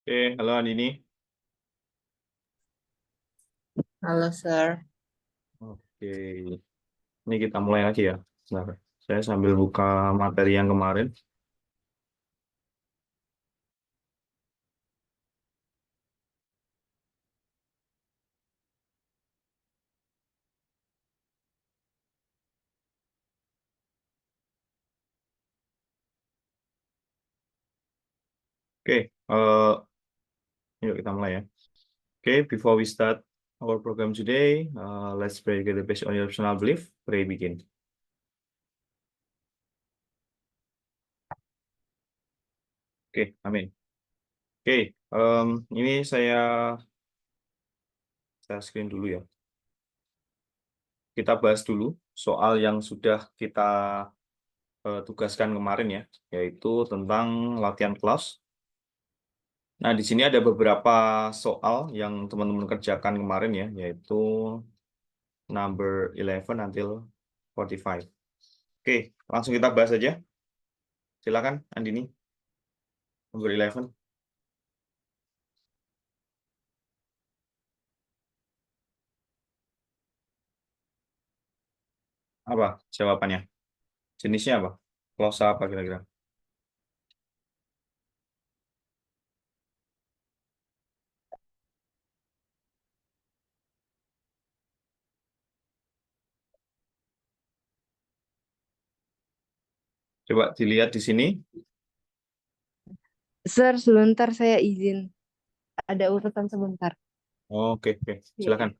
Halo Andini. Halo, Sir. Oke, ini kita mulai lagi ya. Sebentar. Saya sambil buka materi yang kemarin. Oke, yuk kita mulai ya. Oke, before we start our program today, let's pray together based on your personal belief. Pray begin. Oke, amin. Oke, ini saya screen dulu ya. Kita bahas dulu soal yang sudah kita tugaskan kemarin ya, yaitu tentang latihan kelas. Nah, di sini ada beberapa soal yang teman-teman kerjakan kemarin ya, yaitu number 11 until 45. Oke, langsung kita bahas aja. Silakan, Andini, number 11. Apa jawabannya? Jenisnya apa? Glosa apa kira-kira? Coba dilihat di sini. Sir, sebentar saya izin. Ada urutan sebentar. Oke, oke. Iya. Silakan.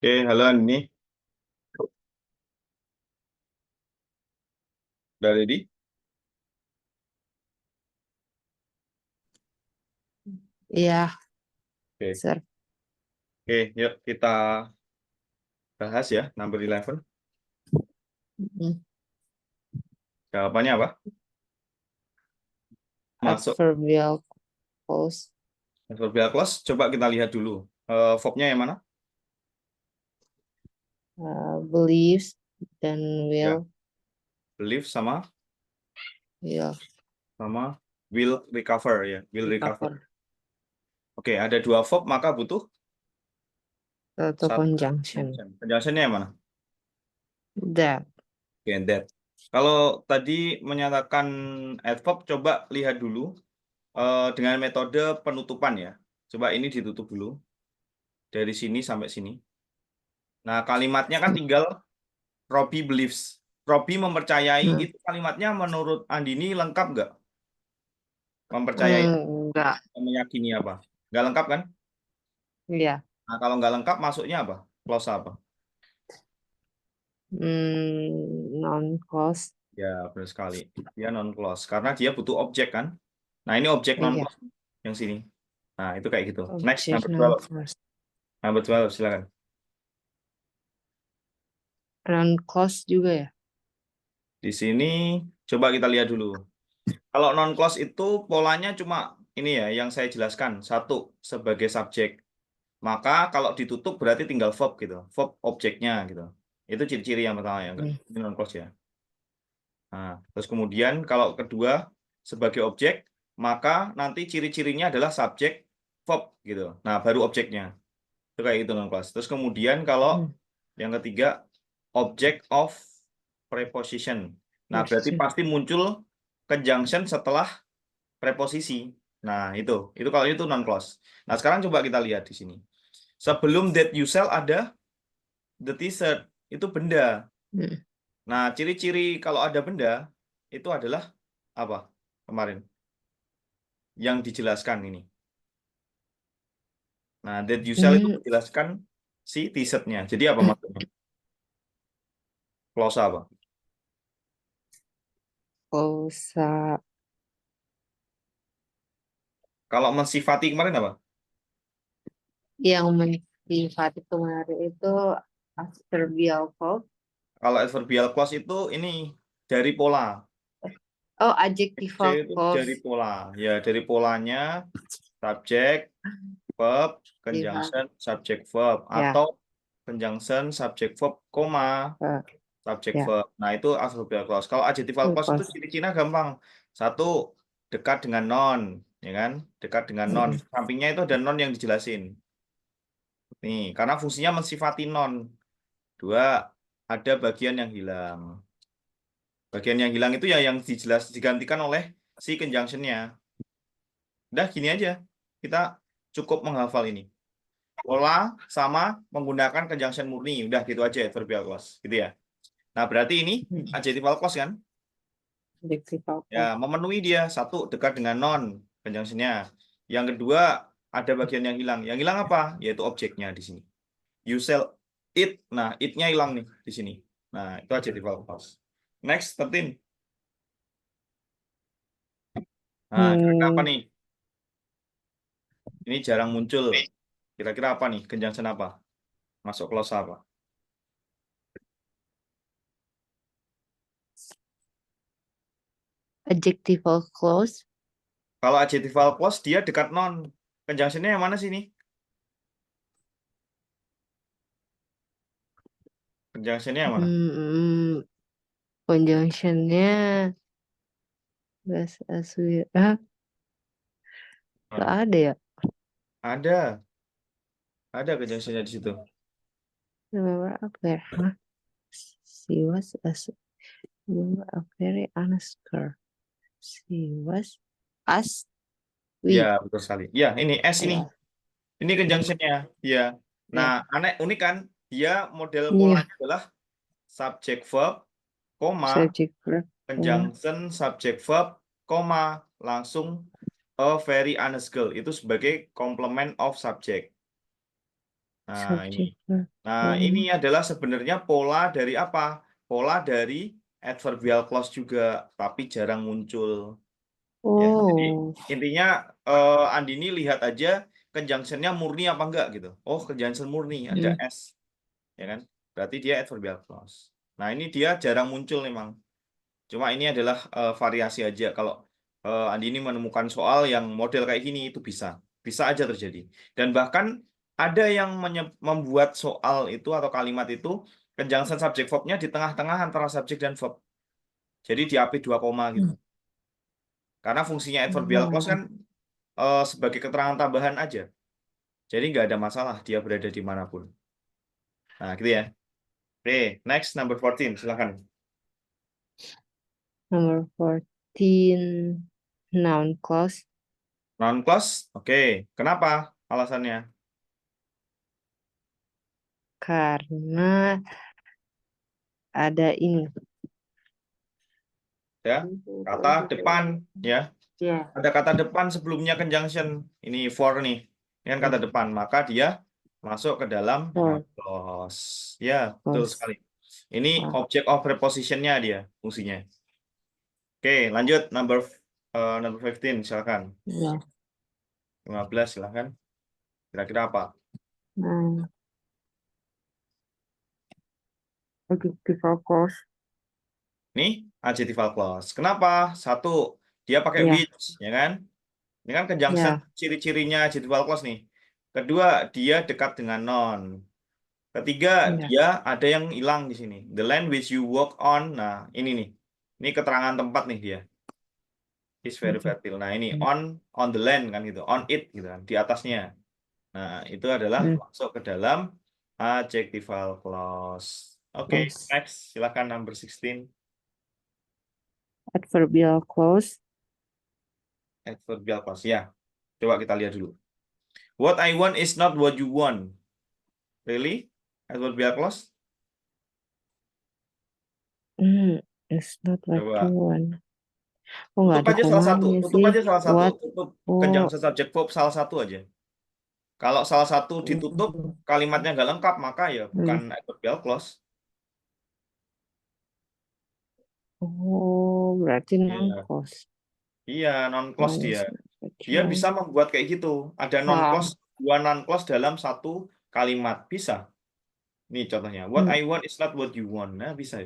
Oke, halo Andini. Udah ready? Iya, Oke, sir. oke, yuk kita bahas ya, number 11. Mm. Jawabannya apa? Masuk Adverbial clause. adverbial clause. Coba kita lihat dulu. Verb-nya yang mana? Believes dan Ya, will. believe sama Will will recover ya, will recover. recover. Oke, ada dua verb maka butuh Satu satu conjunction. conjunction. Conjunctionnya yang mana? That. Oke, that. Kalau tadi menyatakan adverb, coba lihat dulu dengan metode penutupan ya. Coba ini ditutup dulu dari sini sampai sini. Nah, kalimatnya kan tinggal Robi believes. Robi mempercayai, Hmm. itu kalimatnya menurut Andini lengkap nggak? Mempercayai, Enggak. meyakini apa? Nggak lengkap kan? Iya. Nah, kalau nggak lengkap masuknya apa? Clause apa? Non-clause. Ya, benar sekali. Dia non clause karena dia butuh objek kan. Nah, ini objek non Iya. clause yang sini. Nah, itu kayak gitu. Next, Object number 12. non-clause. Number 12, silakan. Non-clause juga ya? Di sini coba kita lihat dulu. Kalau non clause itu polanya cuma ini ya yang saya jelaskan. Satu, sebagai subjek. Maka kalau ditutup berarti tinggal verb gitu. Verb objeknya gitu. Itu ciri-ciri yang pertama ya. Hmm. Ini non clause ya. Nah, terus kemudian kalau kedua sebagai objek, maka nanti ciri-cirinya adalah subjek verb gitu. Nah, baru objeknya. Itu kayak gitu non clause. Terus kemudian kalau Hmm. yang ketiga object of preposition. Nah, berarti Question. pasti muncul conjunction setelah preposisi. Nah, itu kalau itu non clause. Nah, sekarang coba kita lihat di sini. Sebelum that you sell ada the t-shirt, itu benda. Hmm. Nah, ciri-ciri kalau ada benda itu adalah apa? Kemarin yang dijelaskan ini. Nah, that you sell itu Hmm. menjelaskan si t-shirtnya. Jadi apa maksudnya? Clause apa? Klausa. Kalau mensifati kemarin apa? Yang mensifati kemarin itu adverbial clause. Kalau adverbial clause itu ini dari pola. Oh, C adjectival itu dari clause. pola. Ya, dari polanya subjek, verb, Adjectival. conjunction, subject verb Ya. atau conjunction, subject verb, koma, subject Ya. verb. Nah, itu adverbial clause. Kalau adjectival clause itu Clause. ciri-cirinya gampang. Satu, dekat dengan non, ya kan? Dekat dengan non. Hmm. Sampingnya itu ada non yang dijelasin. Nih, karena fungsinya mensifati non. Dua, ada bagian yang hilang. Bagian yang hilang itu ya yang digantikan oleh si conjunction-nya. Udah gini aja. Kita cukup menghafal ini. Pola sama menggunakan conjunction murni. Udah gitu aja adverbial clause, gitu ya. Nah, berarti ini adjectival clause kan? Adjectival Ya, clause. memenuhi dia. Satu, dekat dengan non conjunction-nya. Yang kedua, ada bagian yang hilang. Yang hilang apa? Yaitu objeknya di sini. You sell it. Nah, it-nya hilang nih di sini. Nah, itu adjectival clause. Next, 13. Nah, kira-kira apa nih? Ini jarang muncul. Kira-kira apa nih? Conjunction apa? Masuk clause apa? Adjectival clause. Kalau adjectival clause dia dekat non. Conjunction-nya yang mana sih nih? Conjunction-nya yang mana? Conjunctionnya bahasa asli. Gak Mana? ada ya. Ada. Ada conjunction-nya di situ. Remember a very, She was a very honest girl. She was as Ya, we. betul sekali. Ya, ini S ini. Ya. Ini conjunction-nya. Ya. Nah, Ya. unik kan? Dia model Iya. polanya adalah subject verb, koma, Subject verb. conjunction, subject verb, koma, langsung a very honest girl. Itu sebagai complement of subject. Nah, ini. Subject verb. Nah, ini adalah sebenarnya pola dari apa? Pola dari adverbial clause juga, tapi jarang muncul. Ya, jadi Oh. intinya Andini lihat aja conjunction-nya murni apa enggak gitu. Oh, conjunction murni, ada Hmm. S, ya kan? Berarti dia adverbial clause. Nah, ini dia jarang muncul memang. Cuma ini adalah variasi aja. Kalau Andini menemukan soal yang model kayak gini itu bisa. Bisa aja terjadi. Dan bahkan ada yang membuat soal itu atau kalimat itu conjunction subject verb-nya di tengah-tengah antara subjek dan verb. Jadi di AP 2 koma gitu. Karena fungsinya adverbial clause kan sebagai keterangan tambahan aja. Jadi nggak ada masalah dia berada di manapun. Nah, gitu ya. Oke, next number 14, silakan. Number 14. Noun clause. Noun clause, oke. Kenapa alasannya? Karena ada ini. Ya, kata depan, ya. Ya. Ada kata depan sebelumnya conjunction. Ini for nih. Ini kan kata depan. Maka dia masuk ke dalam noun For clause. Ya, betul clause. sekali. Ini Ah, object of preposition-nya dia fungsinya. Oke, lanjut number 15 silakan. ya. 15 silakan. Kira-kira apa? Nah, adjectival clause. Ini adjectival clause. Kenapa? Satu, dia pakai Ya. which, ya kan? Ini kan conjunction Ya. ciri-cirinya adjectival clause nih. Kedua, dia dekat dengan noun. Ketiga, Ya. dia ada yang hilang di sini. The land which you walk on. Nah, ini nih. Ini keterangan tempat nih dia. Is very Oke. fertile. Nah, ini on the land kan gitu. On it gitu kan. Di atasnya. Nah, itu adalah Hmm. masuk ke dalam adjectival clause. Oke, Clause. next. Silakan number 16. Adverbial clause. Adverbial clause. Ya, coba kita lihat dulu. What I want is not what you want. Really? Adverbial clause? It's not what you Coba. want. Oh, nggak Tutup ada aja salah satu. komanya Tutup sih. aja salah satu. What? Tutup Oh. conjunction subject verb salah satu aja. Kalau salah satu ditutup, Hmm. kalimatnya nggak lengkap, maka ya bukan Hmm. adverbial clause. Oh, berarti non Iya, clause. iya non clause One dia. is not what you Dia bisa want. membuat kayak gitu. Ada non clause, Paham. dua non clause dalam satu kalimat. Bisa. Ini contohnya. What Hmm. I want is not what you want. Nah, bisa.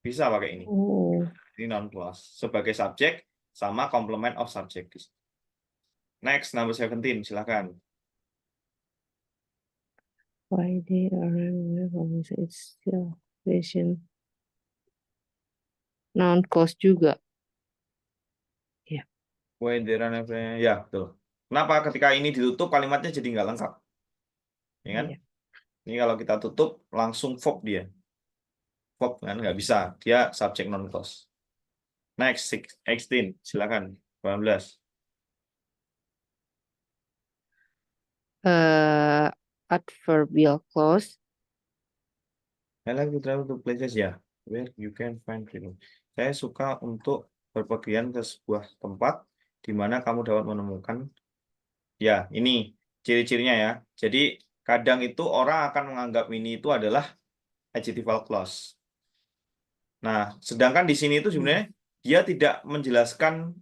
Bisa pakai ini. Oh, Ini non clause sebagai subjek sama complement of subject. Next, number 17, silakan. why they are it's still vision. Noun clause juga. Ya. When there are ya, betul. Kenapa ketika ini ditutup kalimatnya jadi nggak lengkap, ya kan? Iya. Ini kalau kita tutup langsung verb dia, verb kan nggak bisa, dia subjek non clause. Next, 16, silakan. 18. Adverbial clause. I like to travel to places ya, where you can find freedom. Saya suka untuk berpergian ke sebuah tempat di mana kamu dapat menemukan. Ya, ini ciri-cirinya ya. Jadi kadang itu orang akan menganggap ini itu adalah adjectival clause. Nah, sedangkan di sini itu sebenarnya dia tidak menjelaskan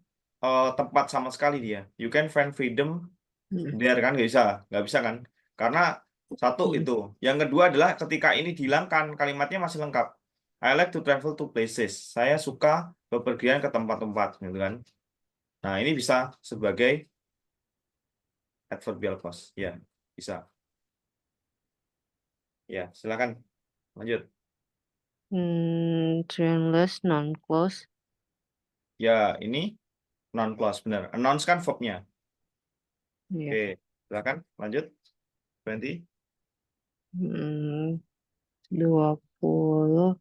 tempat sama sekali dia. You can find freedom Hmm. there kan nggak bisa kan? Karena satu Hmm. itu. Yang kedua adalah ketika ini dihilangkan kalimatnya masih lengkap. I like to travel to places. Saya suka bepergian ke tempat-tempat, gitu kan? Nah, ini bisa sebagai adverbial clause. Ya, bisa. Ya, silakan lanjut. Trainless noun clause. Ya, ini non clause benar. Announce kan verb-nya. Ya. Oke, silakan lanjut. Berhenti. 20.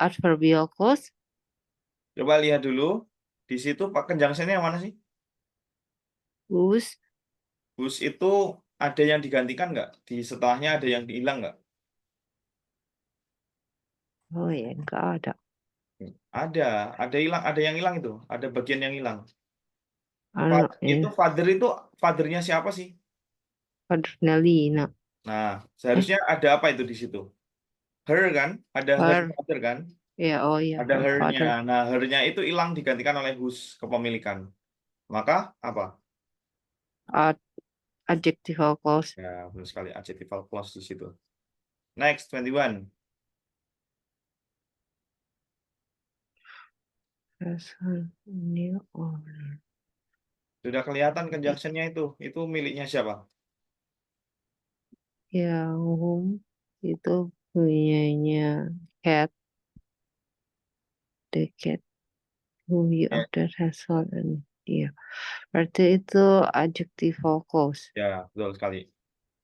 Adverbial clause. Coba lihat dulu. Di situ Pak conjunction-nya yang mana sih? Whose. Whose itu ada yang digantikan nggak? Di setelahnya ada yang dihilang nggak? Oh ya, nggak ada. Ada hilang, ada yang hilang itu, ada bagian yang hilang. Itu Ya, fathernya siapa sih? Fadernalina. Nah, Eh, seharusnya ada apa itu di situ? Her kan? Ada her her. father kan? Ya, oh ya, Ada her her-nya. father. Nah, her-nya itu hilang digantikan oleh whose kepemilikan. Maka apa? Ad adjectival clause. Ya, benar sekali adjectival clause di situ. Next, 21. Person, new owner. Sudah kelihatan conjunction-nya itu. Itu miliknya siapa? Yang whom itu punyanya cat. The cat whom you Ya, ordered has sold. Iya. Berarti itu adjectival clause. ya, betul sekali.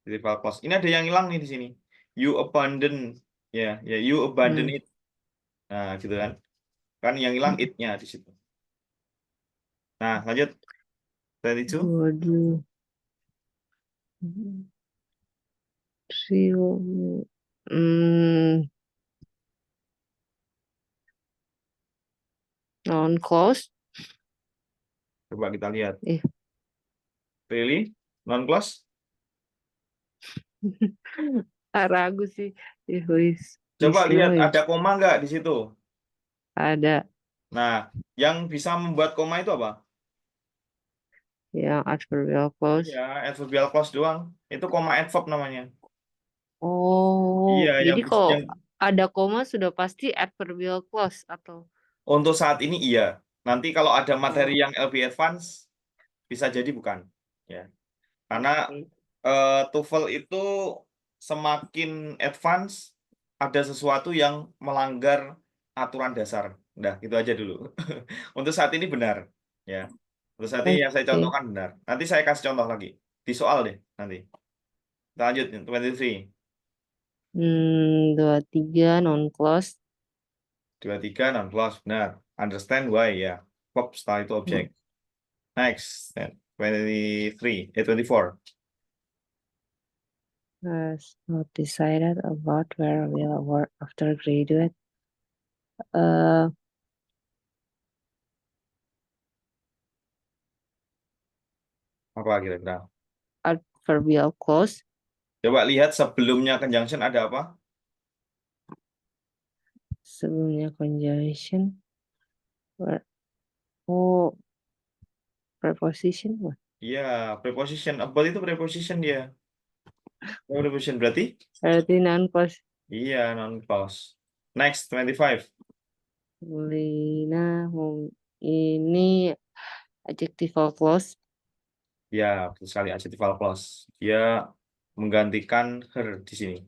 Adjectival clause. Ini ada yang hilang nih di sini. You abandon. Ya, ya, you abandon Hmm. it. Nah, gitu kan. Kan yang hilang it-nya di situ. Nah, lanjut. 22. Waduh. Trio. Hmm. Non clause. Coba kita lihat. Eh. Really? Non-clause? Ragu sih. Who Coba is lihat, ada knowledge. koma nggak di situ? Ada Nah, yang bisa membuat koma itu apa? yang adverbial clause. Iya, adverbial clause doang. Itu koma adverb namanya. Oh, Iya, jadi yang kalau ada koma sudah pasti adverbial clause atau untuk saat ini iya. Nanti kalau ada materi oh, yang lebih advance, bisa jadi bukan. Ya, karena oke. TOEFL itu semakin advance, ada sesuatu yang melanggar aturan dasar. Nah, itu aja dulu. Untuk saat ini benar. Ya, untuk saat ini yang saya Oke. contohkan benar. Nanti saya kasih contoh lagi. Di soal deh nanti. Kita lanjut, 23. 23 non clause. 23 non clause benar. Understand why ya. Verb setelah itu objek. Next, 23, 24. Has not decided about where will work after graduate. Eh, Apa kira-kira? adverbial clause Coba lihat sebelumnya conjunction ada apa? sebelumnya conjunction. Oh, preposition. What? Iya, preposition. About itu preposition dia. Oh, preposition berarti? Berarti non clause. Iya, non clause. Next, 25. Lina ini adjectival clause. Ya, betul sekali adjectival clause. Dia menggantikan her di sini.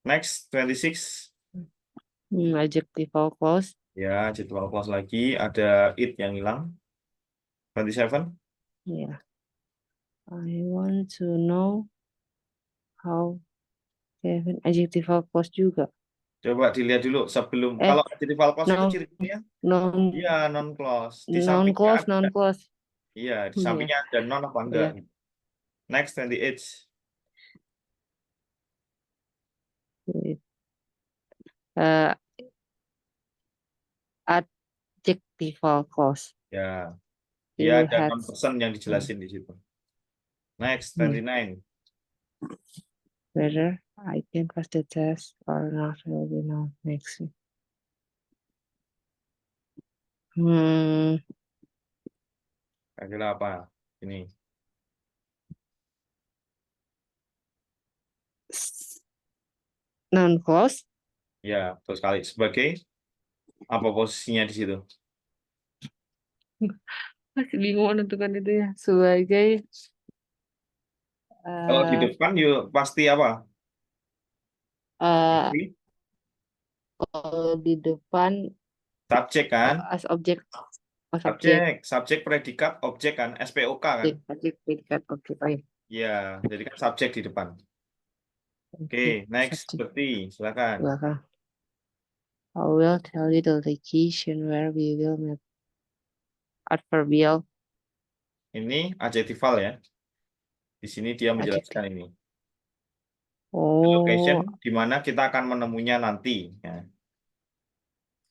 Next, 26. Adjectival clause. Ya, adjectival clause lagi. Ada it yang hilang. 27. Ya, I want to know how Kevin adjectival clause juga. Coba dilihat dulu sebelum. Eh, Kalau adjectival clause itu non ciri-cirinya, iya, non non clause. Di non sampingnya clause ada. non clause. Iya, di Ya, sampingnya ada non apa enggak. ya. Next, 28. Eh, adjectival clause. Ya, dia You ada had. non person yang Hmm, dijelasin di situ. Next, ya. 29. Whether I can pass the test or not will be known next week. Hmm, Kira-kira apa? Ini. non clause. Ya, betul sekali. Sebagai apa posisinya di situ? Masih bingung menentukan itu ya. Sebagai Kalau di eh depan, yuk pasti apa? eh, Pasti kalau di depan subjek kan? as objek, as objek, Subjek, subjek, predikat, objek kan? SPOK kan? objek predikat objek lain. Ya, jadi kan subjek di depan. Oke, Objek next, subjek berarti silakan. belakang. I will tell you the location where we will meet. Adverbial Ini adjektival ya. Di sini dia menjelaskan adjektif. ini. Location Oh, di mana kita akan menemunya nanti. Ya.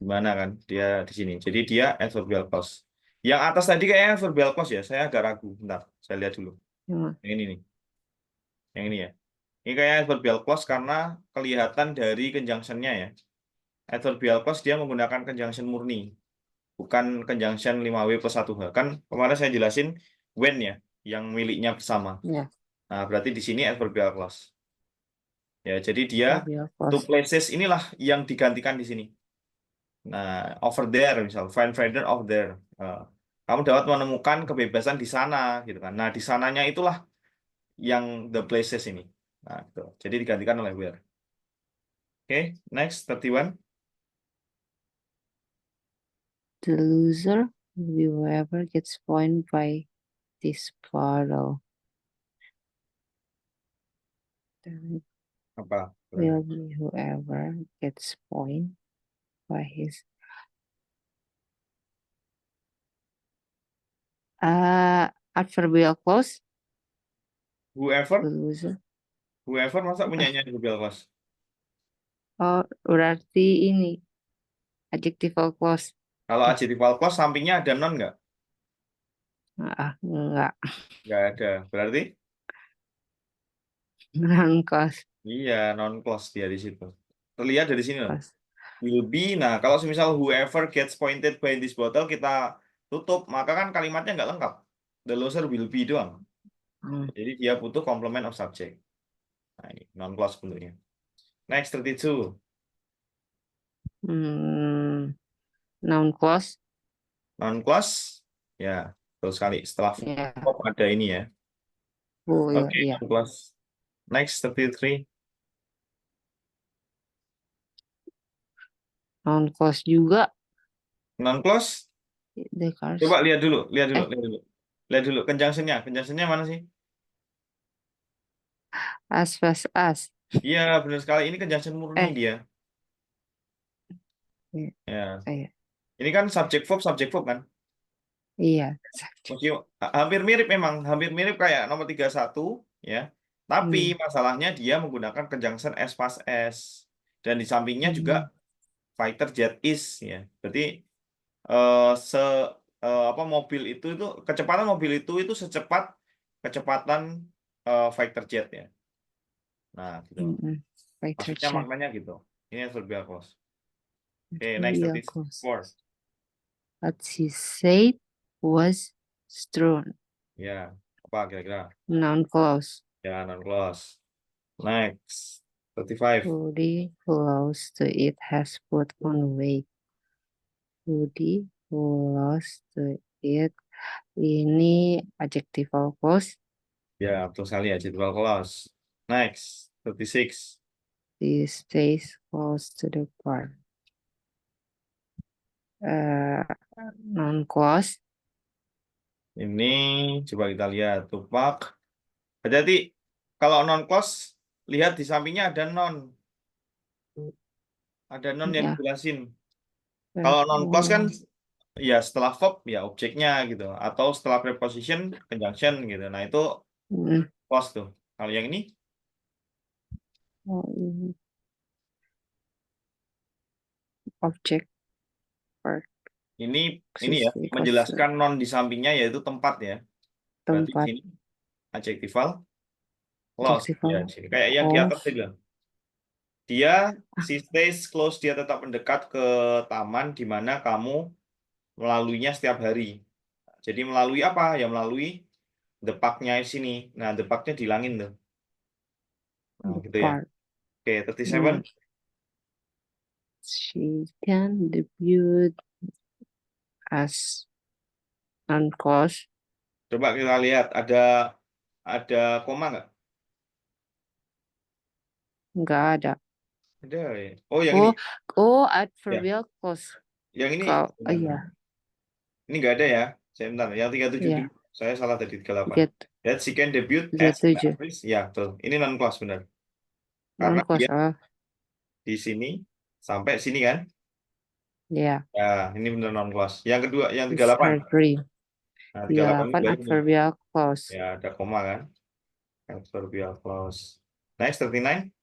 Gimana kan? Dia di sini. Jadi dia adverbial clause. Yang atas tadi kayaknya adverbial clause ya. Saya agak ragu. Bentar, saya lihat dulu. Hmm, Yang ini nih. Yang ini ya. Ini kayak adverbial clause karena kelihatan dari conjunction-nya ya. Adverbial clause dia menggunakan conjunction murni, bukan conjunction 5W plus 1H. Kan kemarin saya jelasin when ya, yang miliknya bersama. ya, Nah, berarti di sini adverbial clause. Ya, jadi dia adverbial two clause. places inilah yang digantikan di sini. Nah, over there misal, find freedom over there. Kamu dapat menemukan kebebasan di sana, gitu kan. Nah, di sananya itulah yang the places ini. Nah, gitu. Jadi digantikan oleh where. Oke, next 31. The loser, whoever gets point by this bottle, then Apa? will be whoever gets point by his adverbial clause. The Whoever, loser. whoever masa Ah, punyanya adverbial clause. oh, berarti ini adjectival clause. Kalau adjectival clause sampingnya ada non nggak? Enggak, Nggak ada. Berarti non clause. iya non clause dia di situ. Terlihat dari sini loh. Clause. Will be. Nah, kalau misal whoever gets pointed by this bottle kita tutup, maka kan kalimatnya nggak lengkap. The loser will be doang. Hmm, Jadi dia butuh complement of subject. Nah, ini non clause bentuknya. Next 32. hmm, noun clause. Non clause. Ya, betul sekali. Setelah Ya, verb ada ini ya. oh ya, Oke, iya. non clause. Next 33. Noun clause juga. Non clause. The Coba cars. lihat dulu, lihat dulu, Eh, lihat dulu. Lihat dulu conjunction-nya. Conjunction-nya mana sih? as fast as. Iya, benar sekali. Ini conjunction murni Eh, dia. iya, Ya. iya, Ini kan subject verb kan? iya. Meskipun hampir mirip memang, hampir mirip kayak nomor 31 ya. Tapi Hmm, masalahnya dia menggunakan conjunction as fast as dan di sampingnya juga hmm, fighter jet is ya. Berarti eh, se apa mobil itu kecepatan mobil itu secepat kecepatan fighter jet ya. Nah, gitu. fighter Maksudnya jet. maknanya gitu. Ini adverbial clause. Oke, next Adverbial clause. 34. What she said was true. Ya, apa kira-kira? Noun clause. Ya, non clause. Next, 35. Hoodie close to it has put on weight. Hoodie close to it. Ini adjectival clause. Ya, betul sekali ya, jadwal clause. Next, 36. He stays close to the bar. Uh, noun clause. Ini coba kita lihat. Tupak. Hati-hati, kalau non clause, lihat di sampingnya ada non. Ada non yang Ya. dijelasin. Kalau non clause kan, Oh, ya setelah verb, ya objeknya gitu. Atau setelah preposition, conjunction gitu. Nah, itu mm, clause tuh. Kalau yang ini, oh, ini object part. ini, ini ya, Existing clause. menjelaskan non di sampingnya, yaitu tempat ya. Berarti di Tempat sini, adjectival clause. Ya, adjectival di sini. Kayak yang di atas clause. saya bilang. Dia si stays close, dia tetap mendekat ke taman di mana kamu melaluinya setiap hari. Jadi melalui apa? Ya melalui depaknya di sini. Nah, depaknya dihilangin tuh. Nah, The gitu ya. part. Oke, 37. Hmm. She can debut as non-clause. Coba kita lihat ada koma nggak? Nggak ada. Ada ya. Oh, yang ini. Oh, oh, Ya, adverbial clause. yang ini. Kalau, Bentar, bentar. iya, Ini nggak ada ya. Saya bentar. Yang 37 dulu. iya, Saya salah tadi 38. 3, That she can debut as an 37. actress. Ya, betul. Ini non clause benar. Karena dia Non-clause, oh, di sini sampai sini kan. iya. Ya, ini benar non clause. Yang kedua, yang It's 38. her dream. Nah, 38 ini 38 baru nih. adverbial clause. Ya, ada koma kan. Adverbial clause. Next, 39.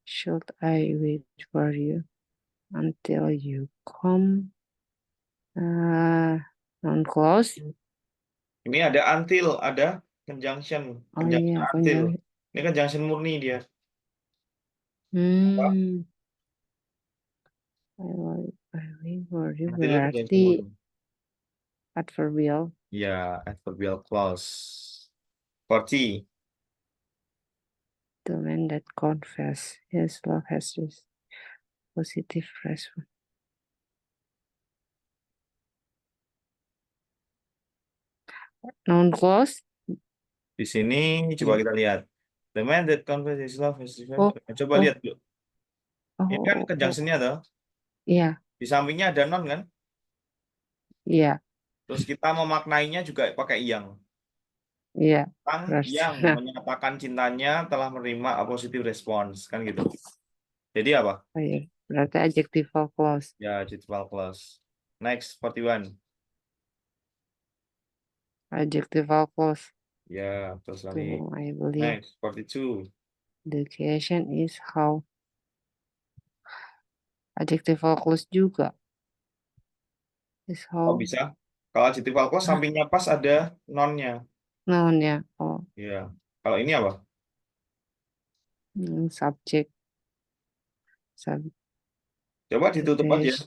Should I wait for you? until you come. Noun clause. Ini ada until, ada conjunction, Oh conjunction iya, until. conjunction. Ini conjunction murni dia. Worry Until itu conjunction berarti murni. adverbial. Ya, adverbial clause. 40. The man that confess his love has this positive response. Noun clause. Di sini coba kita lihat. The man that confesses his love has Oh, coba oh, lihat dulu. Ini kan oh, conjunctionnya tuh. iya, Di sampingnya ada non kan? iya, Terus kita memaknainya juga pakai yang. iya. Orang Berarti, yang menyatakan cintanya telah menerima a positive response. Kan gitu. Jadi apa? oh iya. Berarti adjectival clause. Ya, adjectival clause. Next, 41. Adjectival clause. Ya, terus lagi. I believe Next, 42. the question is how. Adjectival clause juga. Is Oh, how. bisa. Kalau adjectival clause Hah? sampingnya pas ada nonnya. Noun ya. Oh, Ya. Kalau ini apa? subject. Coba ditutup aja. Subject.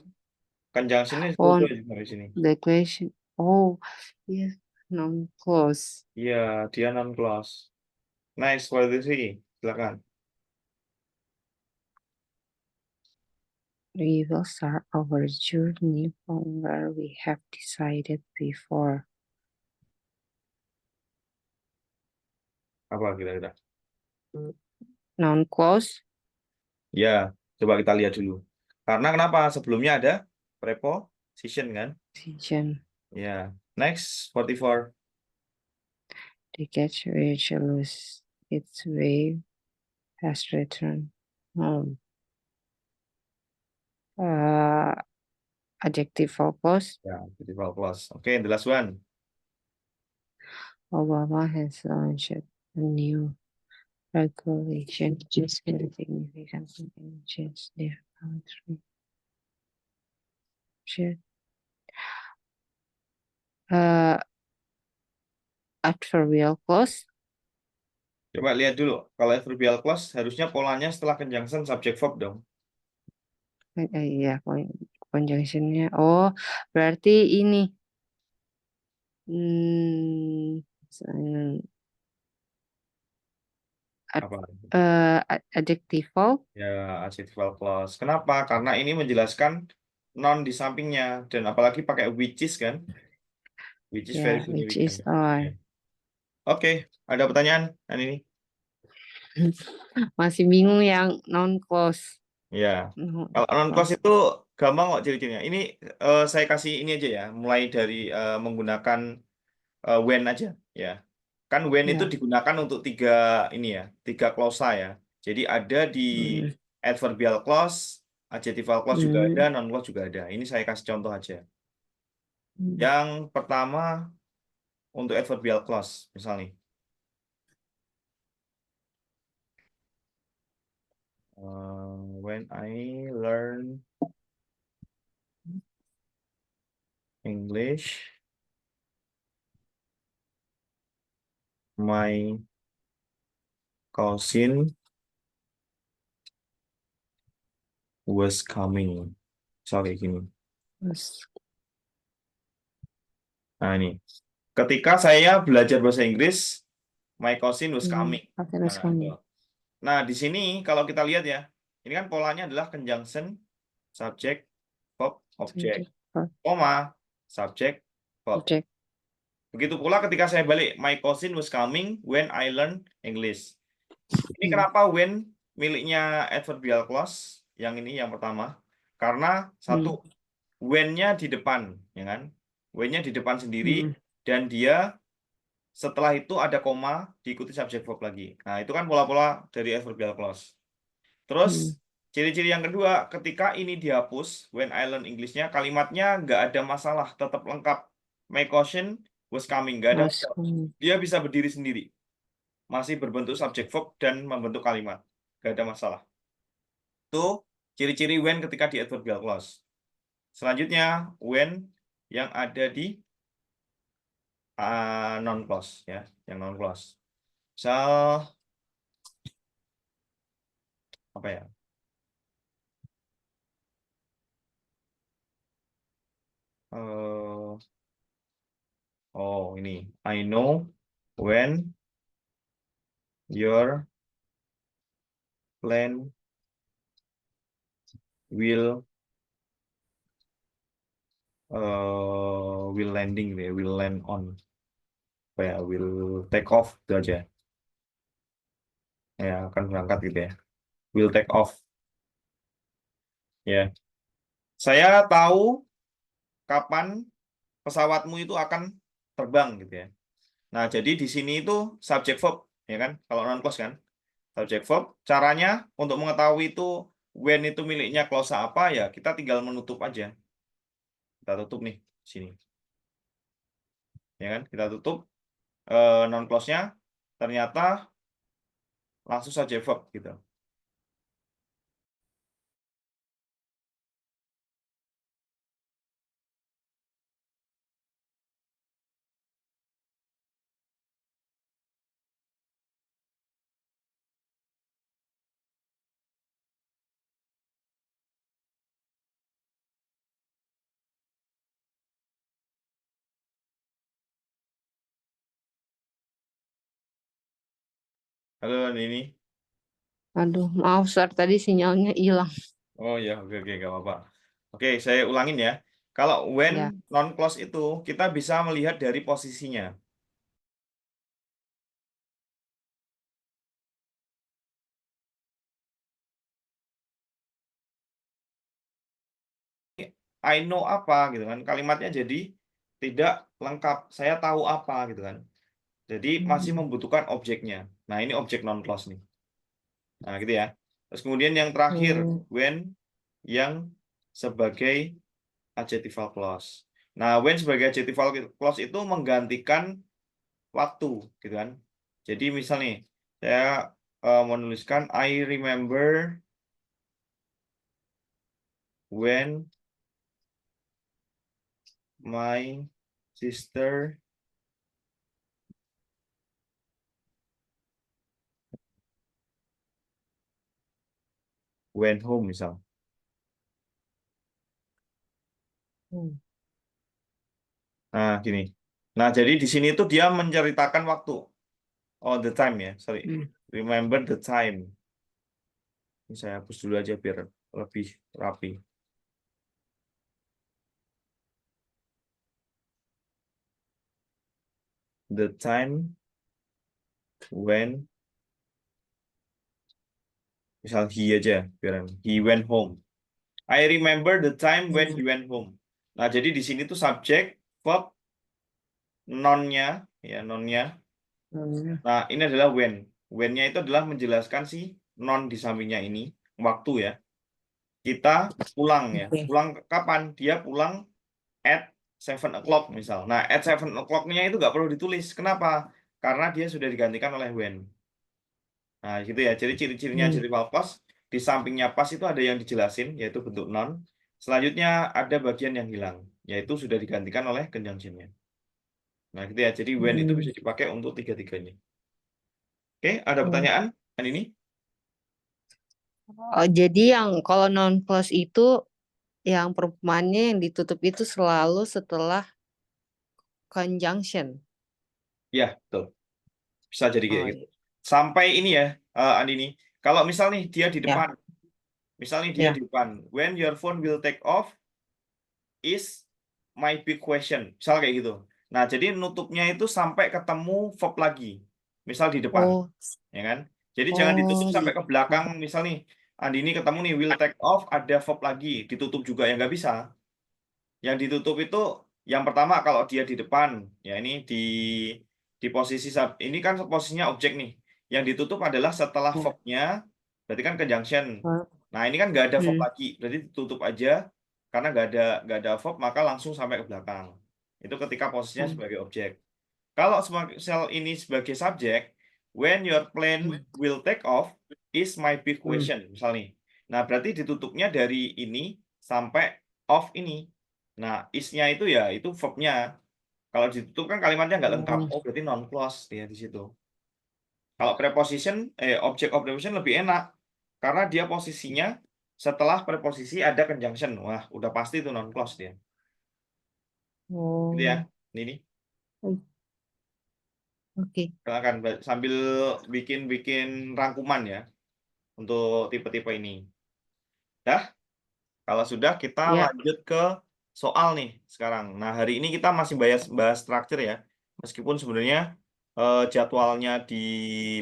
Conjunctionnya Oh, ditutup aja sampai sini. the question. Oh, yes. Noun clause. Iya, dia non clause. Nice, 43. Silakan. We will start our journey from where we have decided before. Apa kira-kira? Noun clause. Ya, coba kita lihat dulu. Karena kenapa? Sebelumnya ada preposition kan? Decision. Ya. Next, 44. The catch which lose its way has returned home. Adjectival clause. Ya, adjectival clause. Oke, the last one. Obama has launched a new regulation to significantly change their country. Adverbial clause. Coba lihat dulu. Kalau adverbial clause harusnya polanya setelah conjunction subject verb dong. Iya, conjunctionnya. Oh, berarti ini. Apa? Adjectival. Ya, adjectival clause. Kenapa? Karena ini menjelaskan non di sampingnya dan apalagi pakai which is kan? Which is very Ya, which is significant. Ya. on. Oke, ada pertanyaan kan ini? Masih bingung yang noun clause. Ya. Kalau non clause itu gampang kok ciri-cirinya. Ini saya kasih ini aja ya, mulai dari menggunakan when aja ya. Kan when itu Ya. digunakan untuk ini ya, tiga klausa ya. Jadi ada di Hmm. adverbial clause, adjectival clause juga ada, Hmm. non clause juga ada. Ini saya kasih contoh aja. Hmm. Yang pertama untuk adverbial clause, misalnya. When I learn English, my cousin was coming. Sorry, gini. Terus, Nah, ini. Ketika saya belajar bahasa Inggris, my cousin was coming. terus Nah, itu. kamu. Nah, di sini kalau kita lihat ya, ini kan polanya adalah conjunction, subject, verb, object, koma, subject, verb. Object. Begitu pula ketika saya balik, my cousin was coming when I learn English. Ini Hmm. kenapa when miliknya adverbial clause? Yang ini yang pertama. Karena satu, when-nya di depan, ya kan? When-nya di depan sendiri, dan dia setelah itu ada koma, diikuti subject verb lagi. Nah, itu kan pola-pola dari adverbial clause. Terus, ciri-ciri yang kedua, ketika ini dihapus, when I learn English-nya, kalimatnya nggak ada masalah, tetap lengkap. My cousin was coming, nggak ada masalah. Dia bisa berdiri sendiri. Masih berbentuk subject verb dan membentuk kalimat. Nggak ada masalah. Itu Ciri-ciri when ketika di adverbial clause. Selanjutnya, when yang ada di non clause ya, yang non clause. Misal apa ya? Oh, ini. I know when your plane will landing gitu ya, will land on. Apa ya, will take off itu aja. Ya, akan berangkat gitu ya. Will take off. Ya. Saya tahu kapan pesawatmu itu akan terbang gitu ya. Nah, jadi di sini itu subject verb ya kan? Kalau non clause kan. Subject verb. Caranya untuk mengetahui itu when itu miliknya clause apa ya, kita tinggal menutup aja. Kita tutup nih sini. Ya kan? Kita tutup non clause-nya ternyata langsung subject verb gitu. Halo ini. Aduh, maaf Sar, tadi sinyalnya hilang. Oh ya, oke oke nggak apa-apa. Oke, saya ulangin ya. Kalau when Ya. non clause itu kita bisa melihat dari posisinya. I know apa gitu kan. Kalimatnya jadi tidak lengkap. Saya tahu apa gitu kan. Jadi masih membutuhkan objeknya. Nah, ini objek non clause nih. Nah, gitu ya. Terus kemudian yang terakhir Hmm. when yang sebagai adjectival clause. Nah, when sebagai adjectival clause itu menggantikan waktu gitu kan. Jadi misal nih saya menuliskan I remember when my sister went home misal. Hmm. Nah, gini. Nah, jadi di sini tuh dia menceritakan waktu. Oh, the time ya, sorry. Hmm. Remember the time. Ini saya hapus dulu aja biar lebih rapi. The time when, misal he aja, biar he went home. I remember the time when he went home. Nah, jadi di sini tuh subjek, verb, nonnya, ya nonnya. Hmm. Nah, ini adalah when. When-nya itu adalah menjelaskan si non di sampingnya ini, waktu ya. Kita pulang ya. Oke. Pulang kapan? Dia pulang at 7 o'clock misal. Nah, at 7 o'clock-nya itu nggak perlu ditulis. Kenapa? Karena dia sudah digantikan oleh when. Nah, gitu ya. Jadi ciri-cirinya Hmm. adjective pas, di sampingnya pas itu ada yang dijelasin, yaitu bentuk non. Selanjutnya ada bagian yang hilang, yaitu sudah digantikan oleh conjunction-nya. Nah, gitu ya. Jadi when itu Hmm. bisa dipakai untuk tiga-tiganya. Oke, ada Oh, pertanyaan kan ini? oh, jadi yang kalau non plus itu yang perumpamannya yang ditutup itu selalu setelah conjunction. Ya, betul. Bisa jadi kayak Oh gitu. iya. Sampai ini ya, Andini. Kalau misal nih dia di Ya. depan, misal nih dia Ya. di depan, when your phone will take off is my big question. Misal kayak gitu. Nah, jadi nutupnya itu sampai ketemu verb lagi. Misal di depan, Oh. ya kan? Jadi jangan ditutup Oh sampai ke gitu. belakang. Misal nih, Andini ketemu nih will take off, ada verb lagi, ditutup juga ya nggak bisa. Yang ditutup itu yang pertama kalau dia di depan, ya ini di posisi ini kan posisinya objek nih. Yang ditutup adalah setelah Ya. verb-nya, berarti kan conjunction. Oh. Nah ini kan nggak ada verb Hmm. lagi, berarti ditutup aja karena nggak ada verb maka langsung sampai ke belakang. Itu ketika posisinya Oh. sebagai objek. Kalau sel ini sebagai subjek, when your plane Hmm. will take off is my big Hmm. question. Misal nih. Nah, berarti ditutupnya dari ini sampai of ini. Nah, is-nya itu ya itu verb-nya. Kalau ditutup kan kalimatnya nggak lengkap. Oh, Oh, berarti non clause dia di situ. Kalau preposition, object of preposition lebih enak karena dia posisinya setelah preposisi ada conjunction. Wah, udah pasti itu non clause dia. Gitu ya. oh, Ini oke. silakan sambil bikin rangkuman ya untuk tipe-tipe ini. Dah, kalau sudah kita Ya, lanjut ke soal nih sekarang. Nah, hari ini kita masih bahas structure ya. Meskipun sebenarnya jadwalnya di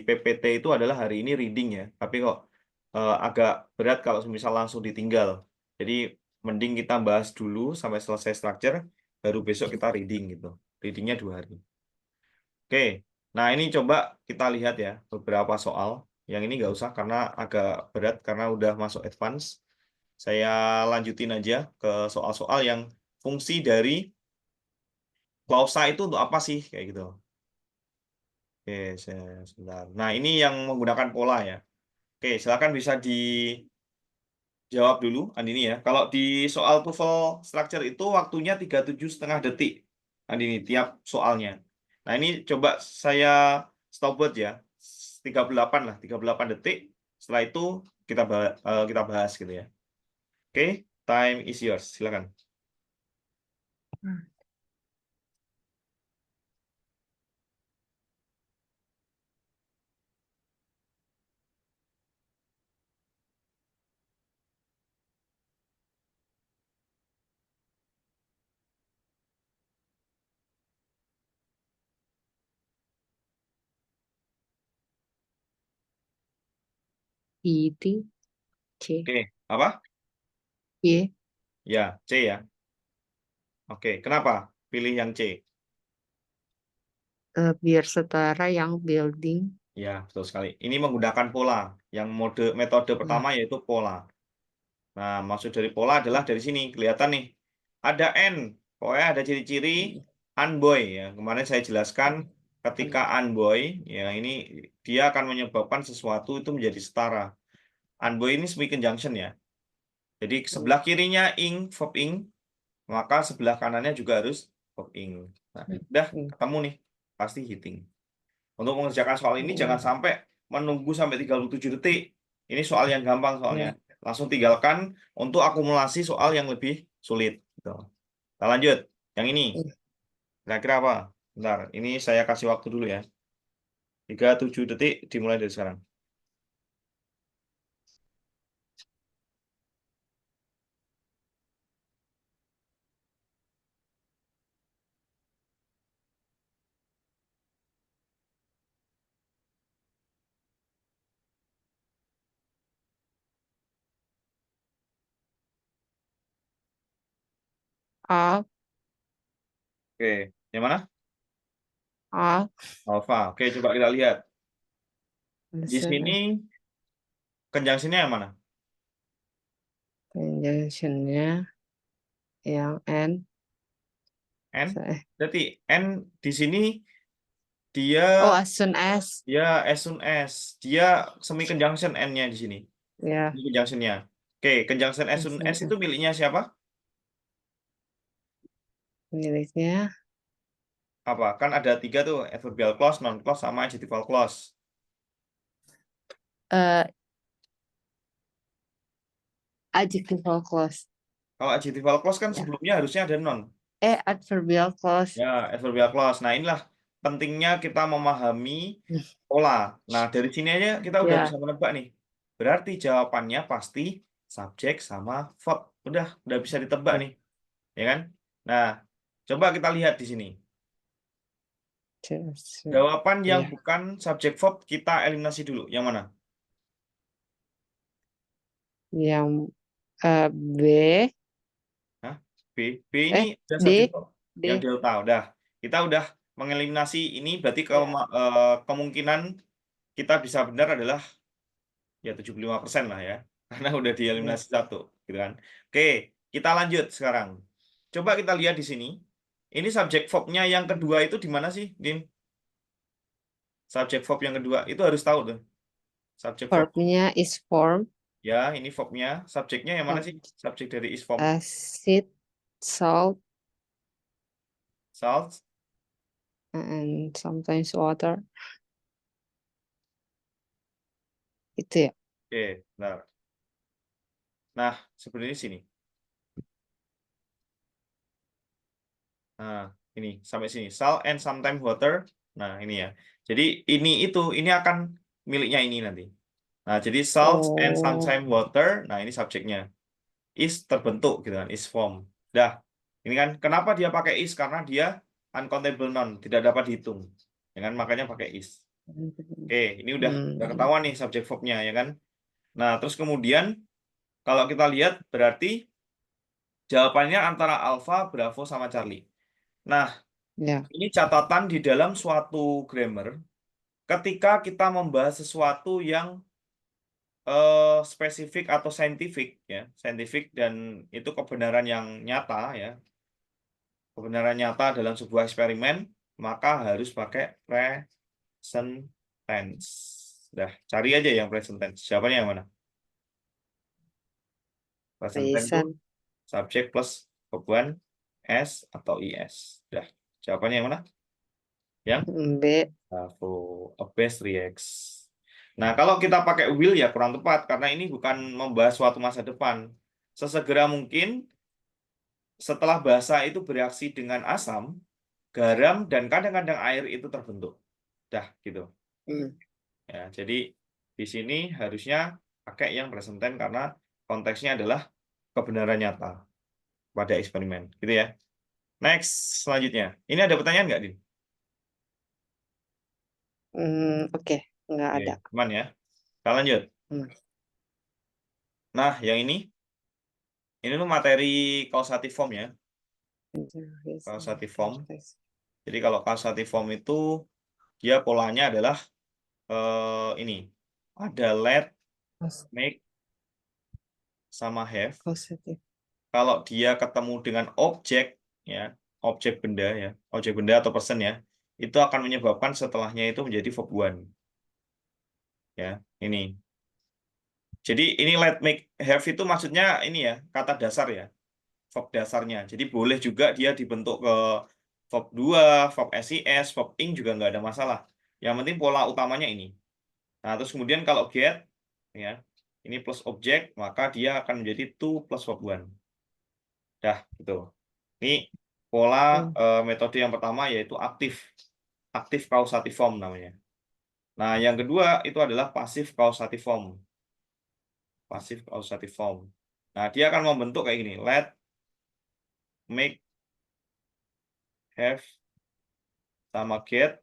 PPT itu adalah hari ini reading ya. Tapi kok agak berat kalau misal langsung ditinggal. Jadi mending kita bahas dulu sampai selesai structure, baru besok kita reading gitu. Readingnya 2 hari. Oke, nah ini coba kita lihat ya beberapa soal. Yang ini nggak usah karena agak berat karena udah masuk advance. Saya lanjutin aja ke soal-soal yang fungsi dari klausa itu untuk apa sih kayak gitu. Oke, sebentar. Nah, ini yang menggunakan pola ya. Oke, silakan bisa dijawab dulu Andini ya. Kalau di soal TOEFL structure itu waktunya 37,5 detik. Andini tiap soalnya. Nah, ini coba saya stopwatch ya. 38 lah, 38 detik. Setelah itu kita bahas gitu ya. Oke, time is yours. Silakan. itu C. Oke, apa? Y. Ya, C ya. Oke, kenapa pilih yang C? Biar setara yang building. Ya, betul sekali. Ini menggunakan pola. Yang metode Nah, pertama yaitu pola. Nah, maksud dari pola adalah dari sini kelihatan nih. Ada N. Pokoknya ada ciri-ciri unboy ya. Kemarin saya jelaskan ketika unboy ya ini dia akan menyebabkan sesuatu itu menjadi setara. Unboy ini semi conjunction ya. Jadi sebelah kirinya ing, verb ing, maka sebelah kanannya juga harus verb ing. Nah, udah ketemu nih. Pasti hitting. Untuk mengerjakan soal ini jangan sampai menunggu sampai 37 detik. Ini soal yang gampang soalnya. ya. Langsung tinggalkan untuk akumulasi soal yang lebih sulit. Gitu. Kita lanjut. Yang ini. Kira-kira apa? Bentar, ini saya kasih waktu dulu ya. 37 detik dimulai dari sekarang. A. Oke, yang mana? A. Alpha. Oke, coba kita lihat. Di Listen, sini conjunction-nya yang mana? conjunctionnya yang N. N. Berarti N di sini dia Oh, as soon as. dia as soon as dia semi conjunction N-nya di sini. Ya, Ini conjunction-nya. Oke, conjunction as as soon soon as itu as. miliknya siapa? Miliknya Apa? Kan ada 3 tuh, adverbial clause, non clause, sama adjectival clause. uh, adjectival clause. Kalau adjectival clause kan Ya. sebelumnya harusnya ada non. Adverbial clause. Ya, adverbial clause. Nah, inilah pentingnya kita memahami pola. Nah, dari sini aja kita udah bisa Ya. menebak nih. Berarti jawabannya pasti subjek sama verb. Udah bisa ditebak nih, ya kan? Nah, coba kita lihat di sini. Jawaban yang Ya. bukan subjek verb kita eliminasi dulu. Yang mana? Yang B. Hah? B. B ini ada subjek D. verb. Yang D. delta. Udah. Kita udah mengeliminasi ini. Berarti Ya. kemungkinan kita bisa benar adalah ya 75% lah ya. Karena udah Ya. dieliminasi satu. Gitu kan. Oke. Kita lanjut sekarang. Coba kita lihat di sini. Ini subjek verb-nya yang kedua itu di mana sih, Din? Subjek verb yang kedua. Itu harus tahu tuh. Subjek verb. Verbnya is form. Ya, ini verbnya. Subjeknya yang mana sih? Subjek dari is form. Acid, salt, Salt. and sometimes water. Itu ya. Oke, benar. Nah, sebenarnya sini. Nah, ini sampai sini. Salt and sometimes water. Nah, ini ya. Jadi ini akan miliknya ini nanti. Nah, jadi salt and Oh. sometimes water. Nah, ini subjeknya. Is terbentuk gitu kan, is form. Dah. Ini kan kenapa dia pakai is? Karena dia uncountable noun, tidak dapat dihitung. Ya kan, makanya pakai is. Oke, ini udah Hmm. ketahuan nih subjek verbnya ya kan. Nah, terus kemudian kalau kita lihat berarti jawabannya antara Alpha, Bravo sama Charlie. Nah, Ya. ini catatan di dalam suatu grammar ketika kita membahas sesuatu yang spesifik atau saintifik ya, saintifik dan itu kebenaran yang nyata ya. Kebenaran nyata dalam sebuah eksperimen, maka harus pakai present tense. Dah, cari aja yang present tense. Jawabannya yang mana? Present tense itu Present. subjek plus verb s atau is. Dah, jawabannya yang mana? Yang B. Bravo, a best reacts. Nah, kalau kita pakai will ya kurang tepat karena ini bukan membahas suatu masa depan. Sesegera mungkin setelah bahasa itu bereaksi dengan asam, garam dan kadang-kadang air itu terbentuk. Dah, gitu. Hmm. Ya, jadi di sini harusnya pakai yang present tense karena konteksnya adalah kebenaran nyata pada eksperimen, gitu ya. Next, selanjutnya. Ini ada pertanyaan nggak, Din? Oke. Nggak Oke, ada. aman ya. Kita lanjut. Hmm. Nah, yang ini tuh materi causative form ya. Causative form. Jadi kalau causative form itu dia polanya adalah ini. Ada let, make, sama have. Positif. Kalau dia ketemu dengan objek ya, objek benda atau person ya, itu akan menyebabkan setelahnya itu menjadi verb one. Ya, ini. Jadi ini let, make, have itu maksudnya ini ya, kata dasar ya, verb dasarnya. Jadi boleh juga dia dibentuk ke verb 2, verb SIS, verb ing juga nggak ada masalah. Yang penting pola utamanya ini. Nah, terus kemudian kalau get ya, ini plus objek, maka dia akan menjadi to plus verb one. Dah, gitu. Ini pola Hmm. metode yang pertama yaitu aktif causative form namanya. Nah, yang kedua itu adalah pasif causative form. Pasif causative form. Nah, dia akan membentuk kayak gini. Let, make, have, sama get.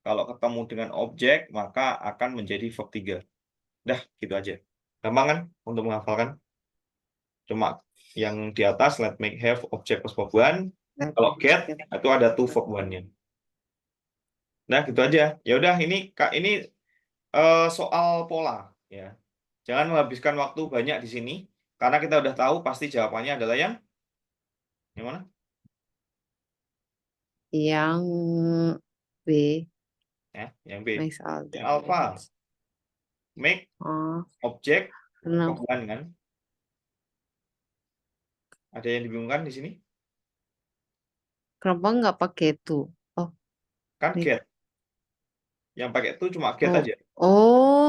Kalau ketemu dengan objek, maka akan menjadi verb 3. Dah, gitu aja. Gampang kan untuk menghafalkan? Cuma yang di atas, let, make, have, objek plus verb one. Kalau get, itu ada to verb one-nya. Nah, gitu aja. Ya udah, ini Kak, ini soal pola ya. Jangan menghabiskan waktu banyak di sini karena kita udah tahu pasti jawabannya adalah yang mana? Yang B. Ya, yang B. Makes all Yang the alpha, difference. make, Oh, objek, no. verb one kan? Ada yang dibingungkan di sini? Kenapa nggak pakai itu? Oh, Kan make. get. Yang pakai itu cuma get Oh, aja. oh,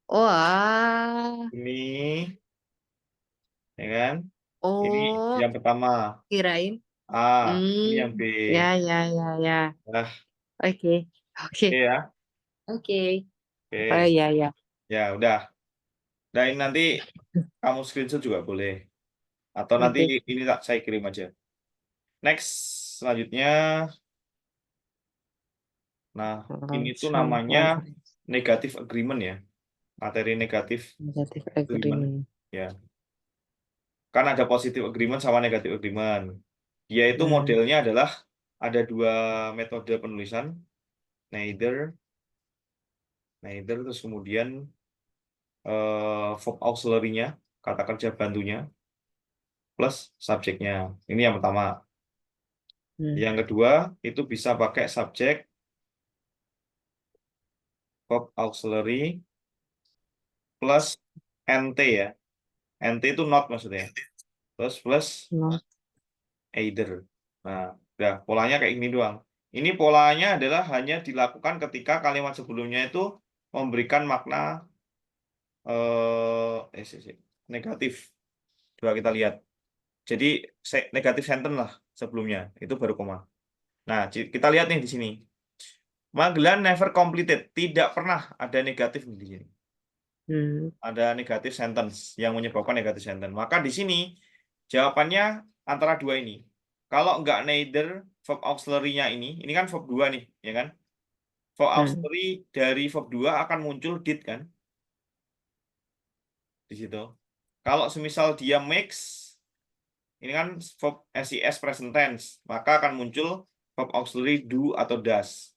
oh, ah. Ini, ya kan? Ini Oh, yang pertama. kirain. A, ini yang B. Ya, ya, ya, ya. Nah, Oke, oke, oke ya. oke. Oh, Oke. ya, ya. Ya, udah. Dan ini nanti kamu screenshot juga boleh. Atau nanti Oke. ini tak saya kirim aja. Next, selanjutnya. Nah, ini tuh namanya negative agreement ya. Materi negative Negative agreement. agreement. Ya, kan ada positive agreement sama negative agreement. Dia itu Hmm. modelnya adalah ada dua metode penulisan, neither, terus kemudian verb auxiliary-nya, kata kerja bantunya, plus subjeknya. Ini yang pertama. Hmm. Yang kedua, itu bisa pakai subjek, verb auxiliary, plus NT ya. NT itu not maksudnya. Terus plus Not. either. Nah, udah polanya kayak gini doang. Ini polanya adalah hanya dilakukan ketika kalimat sebelumnya itu memberikan makna negatif. Coba kita lihat. Jadi negatif sentence lah sebelumnya, itu baru koma. Nah, kita lihat nih di sini. Magelan never completed, tidak pernah ada negatif di sini. Ada negatif sentence yang menyebabkan negatif sentence. Maka di sini jawabannya antara dua ini. Kalau nggak neither, verb auxiliary-nya ini kan verb 2 nih, ya kan? Verb auxiliary dari verb 2 akan muncul did kan? Di situ. Kalau semisal dia makes, ini kan verb SIS present tense, maka akan muncul verb auxiliary do atau does.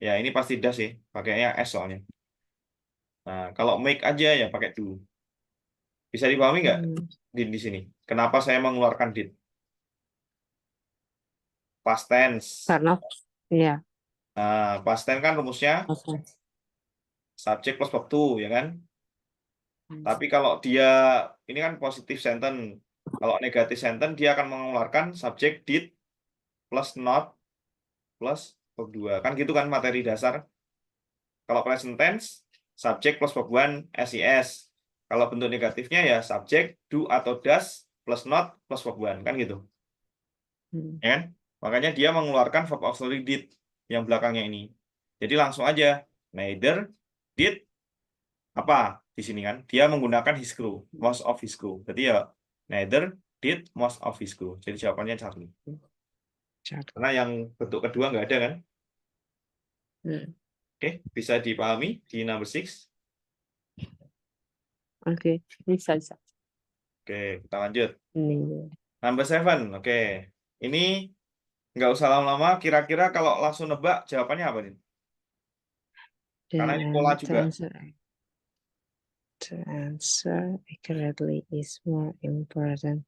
Ya, ini pasti does sih, pakainya S soalnya. Nah, kalau make aja ya pakai do. Bisa dipahami nggak di sini? Kenapa saya mengeluarkan did? Past tense. Karena ya. Nah, past tense kan rumusnya subject plus verb to, ya kan? Tapi kalau dia ini kan positif sentence. Kalau negatif sentence dia akan mengeluarkan subject did plus not plus verb 2. Kan gitu kan materi dasar. Kalau present tense subject plus verb 1 SIS. Kalau bentuk negatifnya ya subject do atau does plus not plus verb 1 kan gitu. Ya kan? Makanya dia mengeluarkan verb auxiliary did yang belakangnya ini. Jadi langsung aja neither did apa di sini kan dia menggunakan his crew, most of his crew. Jadi ya neither did most of his crew. Jadi jawabannya Charlie. Karena yang bentuk kedua nggak ada kan? Oke, bisa dipahami di number 6. Oke, bisa. Oke, kita lanjut. Ini. Number 7. Oke. Ini nggak usah lama-lama. Kira-kira kalau langsung nebak jawabannya apa nih? Karena ini pola juga. To answer accurately is more important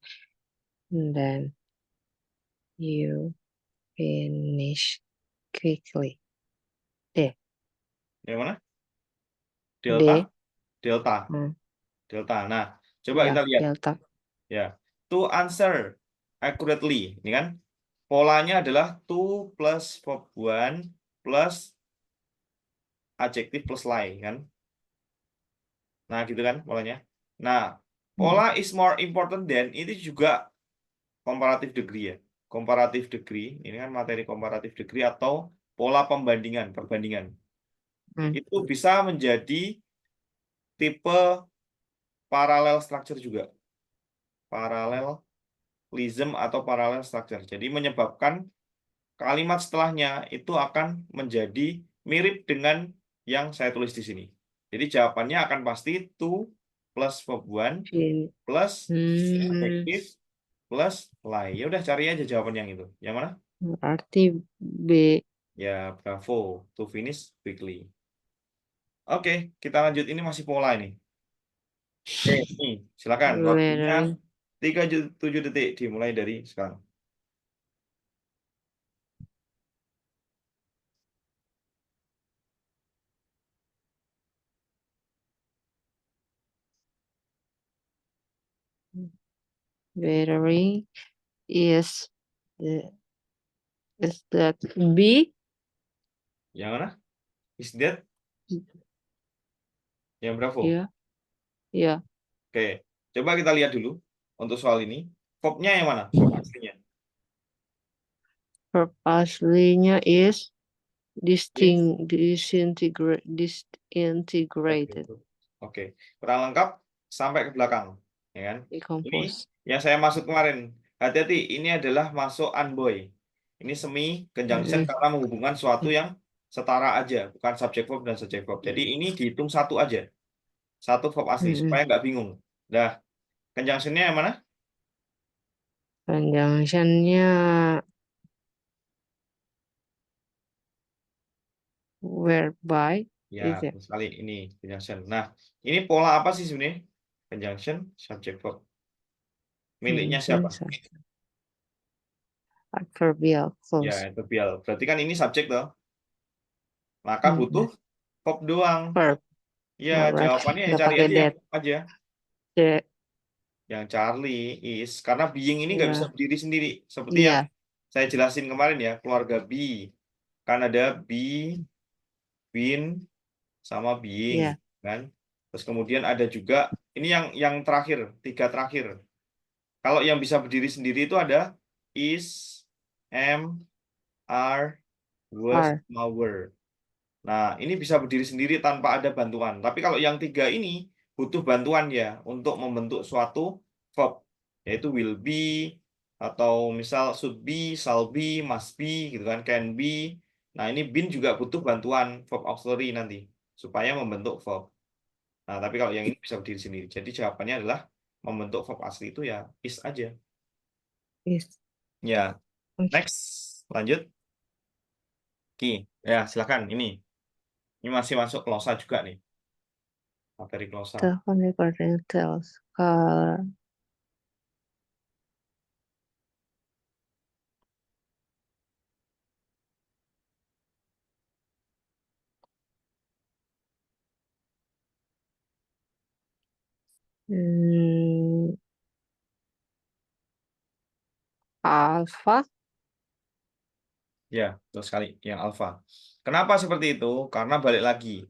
than you finish quickly. D. Yang mana? D. Delta. Delta. Delta. Nah, coba Ya, kita lihat. delta. Ya. To answer accurately. Ini kan polanya adalah to plus verb 1 plus adjektif plus lie kan. Nah, gitu kan polanya. Nah, pola is more important than itu juga comparative degree ya. Comparative degree, ini kan materi comparative degree atau pola pembandingan, perbandingan. Itu bisa menjadi tipe parallel structure juga. Parallelism atau parallel structure. Jadi menyebabkan kalimat setelahnya itu akan menjadi mirip dengan yang saya tulis di sini. Jadi jawabannya akan pasti to plus verb 1 plus adjective plus lie. Ya udah cari aja jawaban yang itu. Yang mana? Berarti B. Ya, bravo. To finish quickly. Oke, kita lanjut. Ini masih pola ini. Oke, nih, silakan. Waktunya 37 detik dimulai dari sekarang. Battery is that B? Yang mana? Is that? Yang bravo. Iya. Iya. Oke, coba kita lihat dulu untuk soal ini. Verb-nya yang mana? Verb aslinya. Verb aslinya is disintegrated. Oke, kurang lengkap sampai ke belakang, ya kan? Ini Decompose. yang saya maksud kemarin. Hati-hati, ini adalah masuk unboy. Ini semi conjunction karena menghubungkan suatu yang setara aja, bukan subject verb dan subject verb. Jadi ini dihitung satu aja, satu verb asli supaya nggak bingung. Dah, conjunction-nya yang mana? Conjunction-nya whereby Ya, is it? sekali ini conjunction. Nah, ini pola apa sih sebenarnya? Conjunction, subject verb. Miliknya siapa? Adverbial Ya, clause. adverbial. Berarti kan ini subjek toh. Maka butuh verb doang. Verb. Ya, Alright, jawabannya ya nggak cari pakai aja yang that. aja. C. Yang Charlie is karena being ini nggak bisa Ya, berdiri sendiri. Seperti yang iya, saya jelasin kemarin ya, keluarga B. Kan ada be, been, sama being, iya. kan? Terus kemudian ada juga ini yang terakhir, tiga terakhir. Kalau yang bisa berdiri sendiri itu ada is, am, are, was, R. sama were. Nah, ini bisa berdiri sendiri tanpa ada bantuan. Tapi kalau yang tiga ini butuh bantuan ya untuk membentuk suatu verb, yaitu will be atau misal should be, shall be, must be, gitu kan, can be. Nah, ini been juga butuh bantuan verb auxiliary nanti supaya membentuk verb. Nah, tapi kalau yang ini bisa berdiri sendiri. Jadi jawabannya adalah membentuk verb asli itu ya is aja. Is. Ya, Oke. next, lanjut. Ki, ya silakan. Ini masih masuk glosa juga nih, materi glosa. Telepon recording tells. Call. Hmm, alpha. Ya, betul sekali. Yang alfa. Kenapa seperti itu? Karena balik lagi,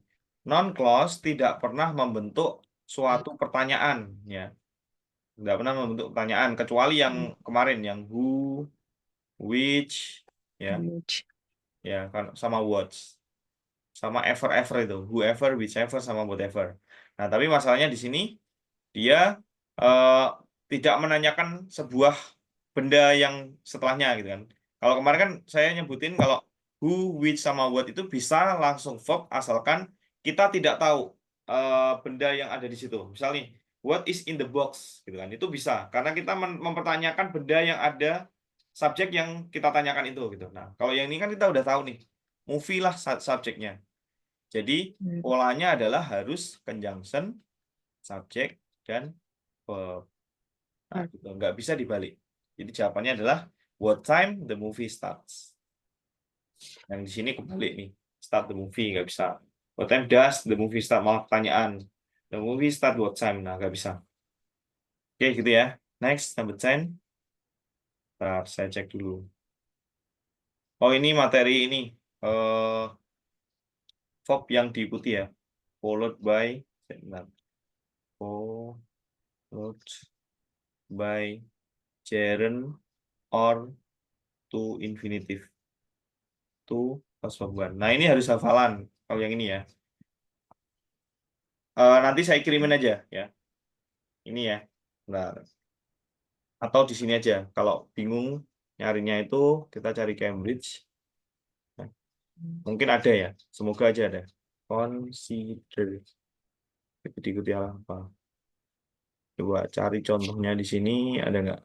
non-clause tidak pernah membentuk suatu pertanyaan, ya. Tidak pernah membentuk pertanyaan kecuali yang kemarin, yang who, which, ya, Which. ya, kan sama what, sama ever itu, whoever, whichever, sama whatever. Nah, tapi masalahnya di sini dia eh, tidak menanyakan sebuah benda yang setelahnya gitu kan. Kalau kemarin kan saya nyebutin kalau who, which sama what itu bisa langsung verb asalkan kita tidak tahu benda yang ada di situ. Misalnya what is in the box gitu kan. Itu bisa karena kita mempertanyakan benda yang ada subjek yang kita tanyakan itu gitu. Nah, kalau yang ini kan kita udah tahu nih. Movie lah subjeknya. Jadi Hmm, polanya adalah harus conjunction, subjek, dan verb. Nah, R. gitu. Nggak bisa dibalik. Jadi jawabannya adalah what time the movie starts. Yang di sini kebalik nih. Start the movie nggak bisa. What time does the movie start? Malah pertanyaan. The movie start what time? Nah, nggak bisa. Oke, gitu ya. Next, number 10. Bentar, saya cek dulu. Oh, ini materi ini. eh verb yang diikuti ya. Followed by. Bentar. Followed by gerund or to infinitive. To pas verb. Nah, ini harus hafalan. Kalau yang ini ya. Nanti saya kirimin aja ya. Ini ya. Nah, atau di sini aja. Kalau bingung nyarinya itu kita cari Cambridge. Nah, mungkin ada ya. Semoga aja ada. Consider. Ikuti apa? Coba cari contohnya di sini ada nggak?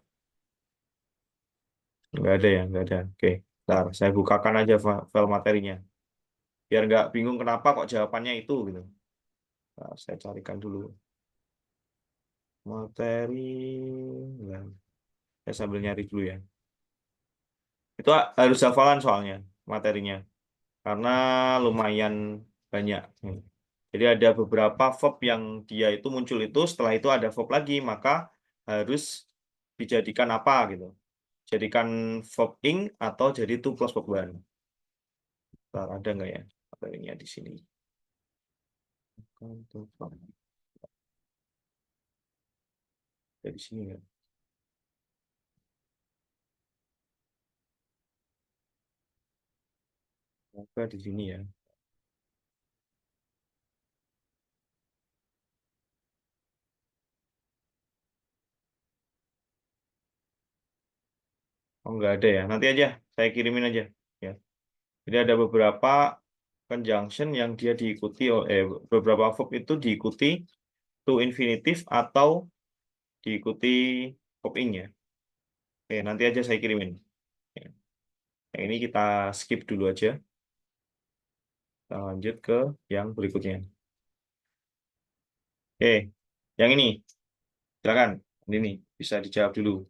Nggak ada ya, nggak ada. Oke, ntar saya bukakan aja file materinya. Biar nggak bingung kenapa kok jawabannya itu gitu. Nah, saya carikan dulu materi. Nah, saya sambil nyari dulu ya. Itu harus hafalan soalnya materinya. Karena lumayan banyak. Jadi ada beberapa verb yang dia itu muncul itu setelah itu ada verb lagi maka harus dijadikan apa gitu. Jadikan verb ing atau jadi to plus verb one. Bentar, ada nggak ya materinya di sini? Dari sini nggak? Maka di sini ya. Oh nggak ada ya. Nanti aja saya kirimin aja. Ya. Jadi ada beberapa conjunction yang dia diikuti beberapa verb itu diikuti to infinitive atau diikuti copying ya. Oke, nanti aja saya kirimin. Ya. Yang ini kita skip dulu aja. Kita lanjut ke yang berikutnya. Oke, yang ini silakan. Ini bisa dijawab dulu.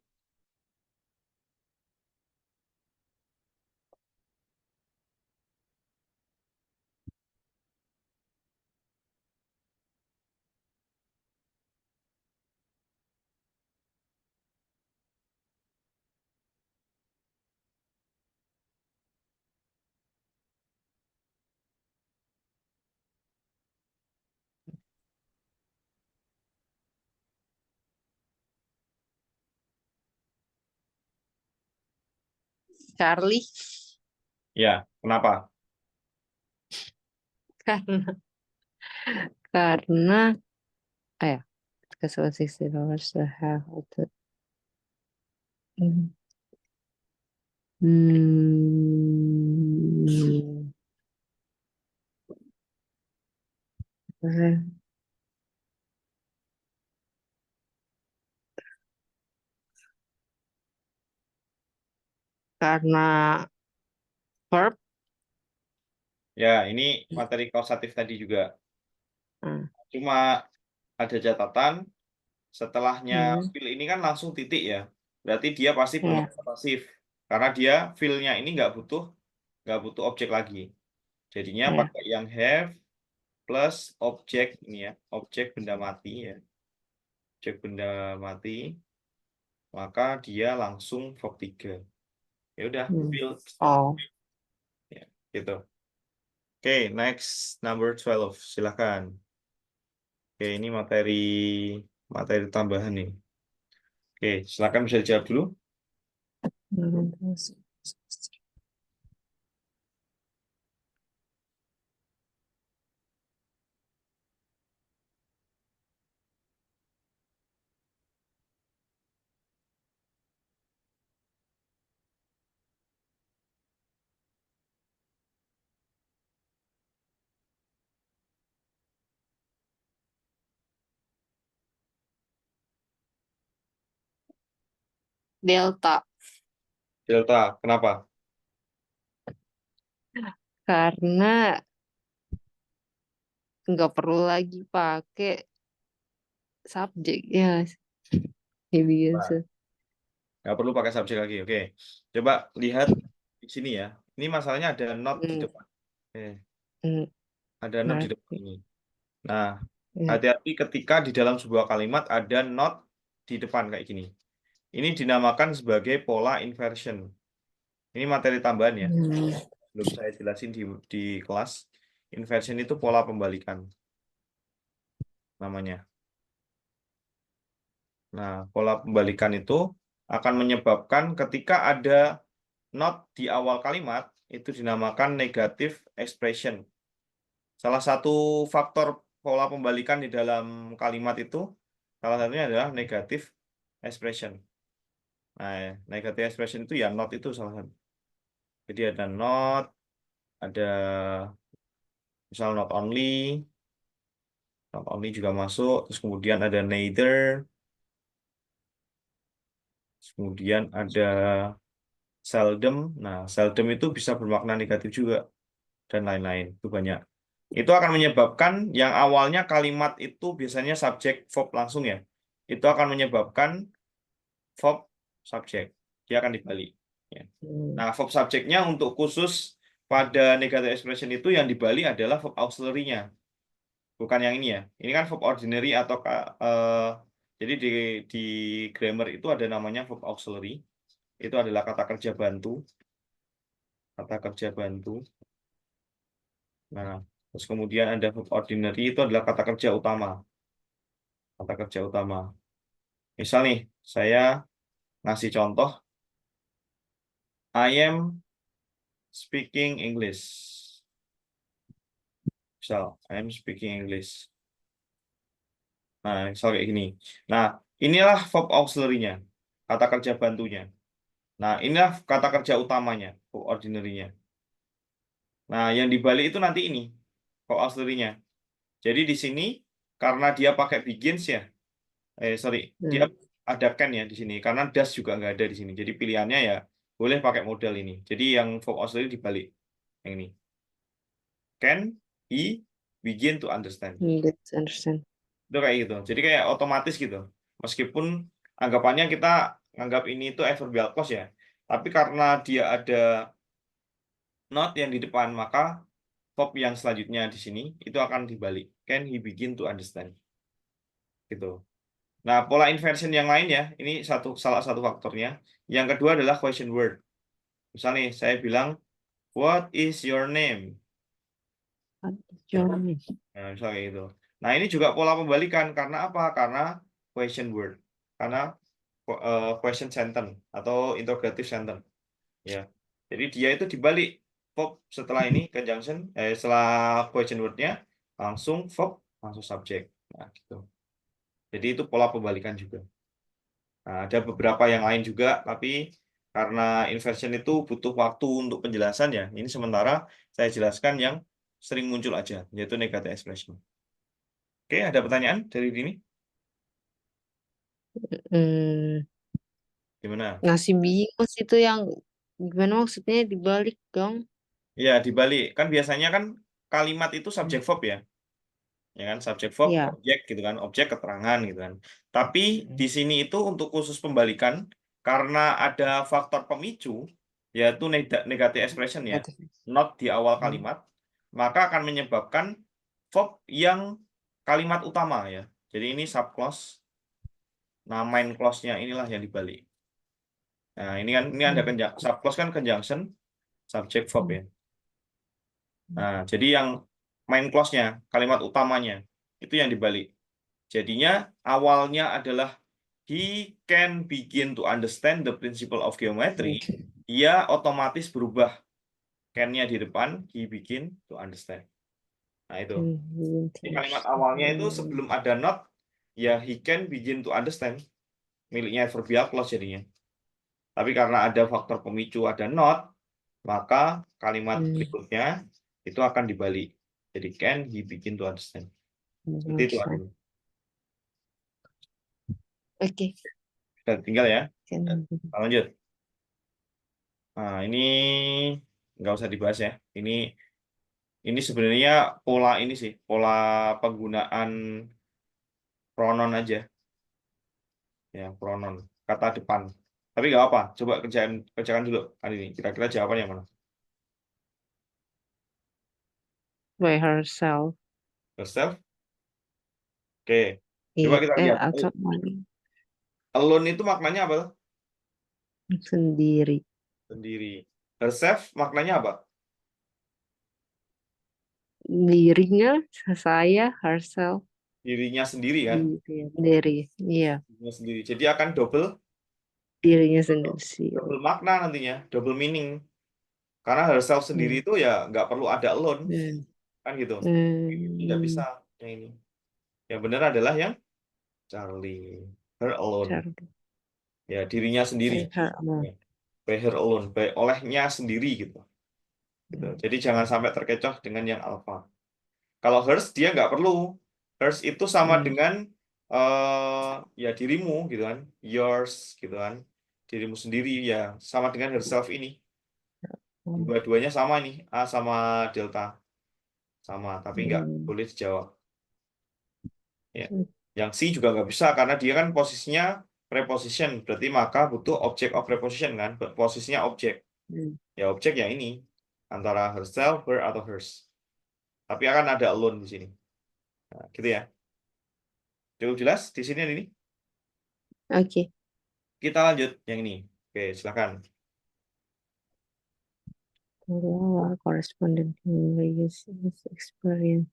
Charlie. Ya, kenapa? Karena ya, because it was $60 to have it. Hmm. Karena verb. Ya, ini materi kausatif tadi juga. Cuma ada catatan, setelahnya feel ini kan langsung titik ya. Berarti dia pasti Ya. bermakna pasif. Karena dia feel-nya ini nggak butuh objek lagi. Jadinya Ya. pakai yang have plus objek ini ya, objek benda mati ya. Objek benda mati, maka dia langsung verb 3. Ya udah, feel. Oh. Ya, gitu. Oke, next number 12. Silahkan. Oke, ini materi tambahan nih. Oke, silakan bisa dijawab dulu. Delta. Delta, kenapa? Karena nggak perlu lagi pakai subjek ya. Ya biasa. Nah, nggak perlu pakai subjek lagi. Oke, coba lihat di sini ya. Ini masalahnya ada not di Hmm. depan. Eh, Hmm. ada not di depan Ngerti. ini. Nah, Ya. hati-hati ketika di dalam sebuah kalimat ada not di depan kayak gini. Ini dinamakan sebagai pola inversion. Ini materi tambahan ya. Belum saya jelasin di kelas. Inversion itu pola pembalikan namanya. Nah, pola pembalikan itu akan menyebabkan ketika ada not di awal kalimat, itu dinamakan negative expression. Salah satu faktor pola pembalikan di dalam kalimat itu, salah satunya adalah negative expression. Nah, negative expression itu ya not itu salah satu. Jadi ada not, ada misal not only juga masuk, terus kemudian ada neither, terus kemudian ada seldom. Nah, seldom itu bisa bermakna negatif juga dan lain-lain. Itu banyak. Itu akan menyebabkan yang awalnya kalimat itu biasanya subjek verb langsung ya. Itu akan menyebabkan verb subjek. Dia akan dibalik. Ya. Nah, verb subjeknya untuk khusus pada negative expression itu yang dibalik adalah verb auxiliary-nya. Bukan yang ini ya. Ini kan verb ordinary atau jadi di grammar itu ada namanya verb auxiliary. Itu adalah kata kerja bantu. Kata kerja bantu. Nah, terus kemudian ada verb ordinary itu adalah kata kerja utama. Kata kerja utama. Misal nih, saya ngasih contoh, I am speaking English. Misal, I am speaking English. Nah, misal kayak gini. Nah, inilah verb auxiliary-nya, kata kerja bantunya. Nah, inilah kata kerja utamanya, verb ordinary-nya. Nah, yang dibalik itu nanti ini, verb auxiliary-nya. Jadi di sini, karena dia pakai begins ya, sorry, dia ada can ya di sini, karena does juga nggak ada di sini. Jadi pilihannya ya boleh pakai model ini. Jadi yang verb auxiliary dibalik, yang ini. Can he begin to understand? Let's understand. Itu kayak gitu. Jadi kayak otomatis gitu. Meskipun anggapannya kita anggap ini itu adverbial clause ya. Tapi karena dia ada not yang di depan, maka verb yang selanjutnya di sini itu akan dibalik. Can he begin to understand? Gitu. Nah, pola inversion yang lain ya, ini salah satu faktornya. Yang kedua adalah question word. Misalnya nih, saya bilang, what is your name? Nah, misalnya kayak gitu. Nah, ini juga pola pembalikan. Karena apa? Karena question word. Karena question sentence atau interrogative sentence. Ya. Jadi dia itu dibalik verb setelah ini conjunction, setelah question word-nya langsung verb, langsung subjek. Nah, gitu. Jadi itu pola pembalikan juga. Nah, ada beberapa yang lain juga, tapi karena inversion itu butuh waktu untuk penjelasan ya. Ini sementara saya jelaskan yang sering muncul aja, yaitu negative expression. Oke, ada pertanyaan dari ini? Hmm, Gimana? ngasih bingung Mas, itu yang gimana maksudnya dibalik dong? Ya, dibalik. Kan biasanya kan kalimat itu subjek verb ya. Ya kan, subjek verb, Ya. objek gitu kan, objek keterangan gitu kan. Tapi di sini itu untuk khusus pembalikan, karena ada faktor pemicu, yaitu negative expression ya, Negatif. not di awal kalimat, maka akan menyebabkan verb yang kalimat utama ya. Jadi ini subclause, nah main clause-nya inilah yang dibalik. Nah ini kan ini ada subclause kan conjunction, subject verb ya. Nah jadi yang main clause-nya, kalimat utamanya, itu yang dibalik. Jadinya awalnya adalah he can begin to understand the principle of geometry. Dia otomatis berubah. Can-nya di depan, he begin to understand. Nah itu. Di kalimat awalnya itu sebelum ada not, ya he can begin to understand. Miliknya adverbial clause jadinya. Tapi karena ada faktor pemicu, ada not, maka kalimat berikutnya itu akan dibalik. Jadi can he begin to understand. Seperti itu. Oke. Kita tinggal ya. Can. Lanjut. Nah, ini nggak usah dibahas ya. Ini sebenarnya pola ini sih, pola penggunaan pronoun aja. Ya, pronoun, kata depan. Tapi nggak apa, coba kerjakan dulu kali ini. Kira-kira jawabannya mana? By herself. Yourself? Oke, coba kita lihat. Atau Alone itu maknanya apa? sendiri. Sendiri. Herself maknanya apa? Dirinya, saya, herself, Dirinya sendiri kan? diri. Iya, Dirinya sendiri. Jadi akan double dirinya sendiri sih. double makna nantinya, double meaning. Karena herself sendiri Hmm. itu ya nggak perlu ada alone, Hmm. kan gitu. Ini nggak bisa Hmm. yang ini. Yang benar adalah yang Charlie, her alone, Charlie. ya dirinya sendiri, Her ya. alone. By her alone, by olehnya sendiri gitu. Gitu. Jadi jangan sampai terkecoh dengan yang alpha. Kalau hers dia nggak perlu, hers itu sama Hmm. dengan ya dirimu gitu kan, yours gitu kan, dirimu sendiri ya sama dengan herself ini. Dua-duanya sama nih, A sama delta sama, tapi nggak Hmm. boleh dijawab. Ya. Yang C juga nggak bisa karena dia kan posisinya preposition, berarti maka butuh object of preposition kan, posisinya objek. Hmm. Ya objek ya ini antara herself, her atau hers. Tapi akan ada alone di sini. Nah, gitu ya. Cukup jelas di sini ini. Oke. Kita lanjut yang ini. Oke, silakan. Correspondent languages experience.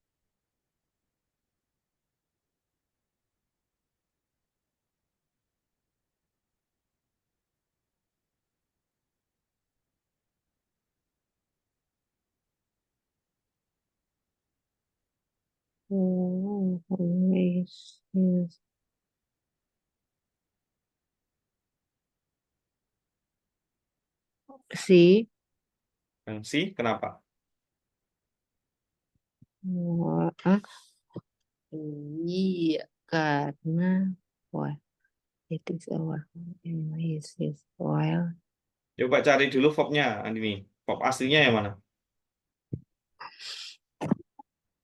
Yes, yes. Si. Yang C kenapa? Iya, karena wah, it is our is while Coba cari dulu verbnya ini. Verb aslinya yang mana?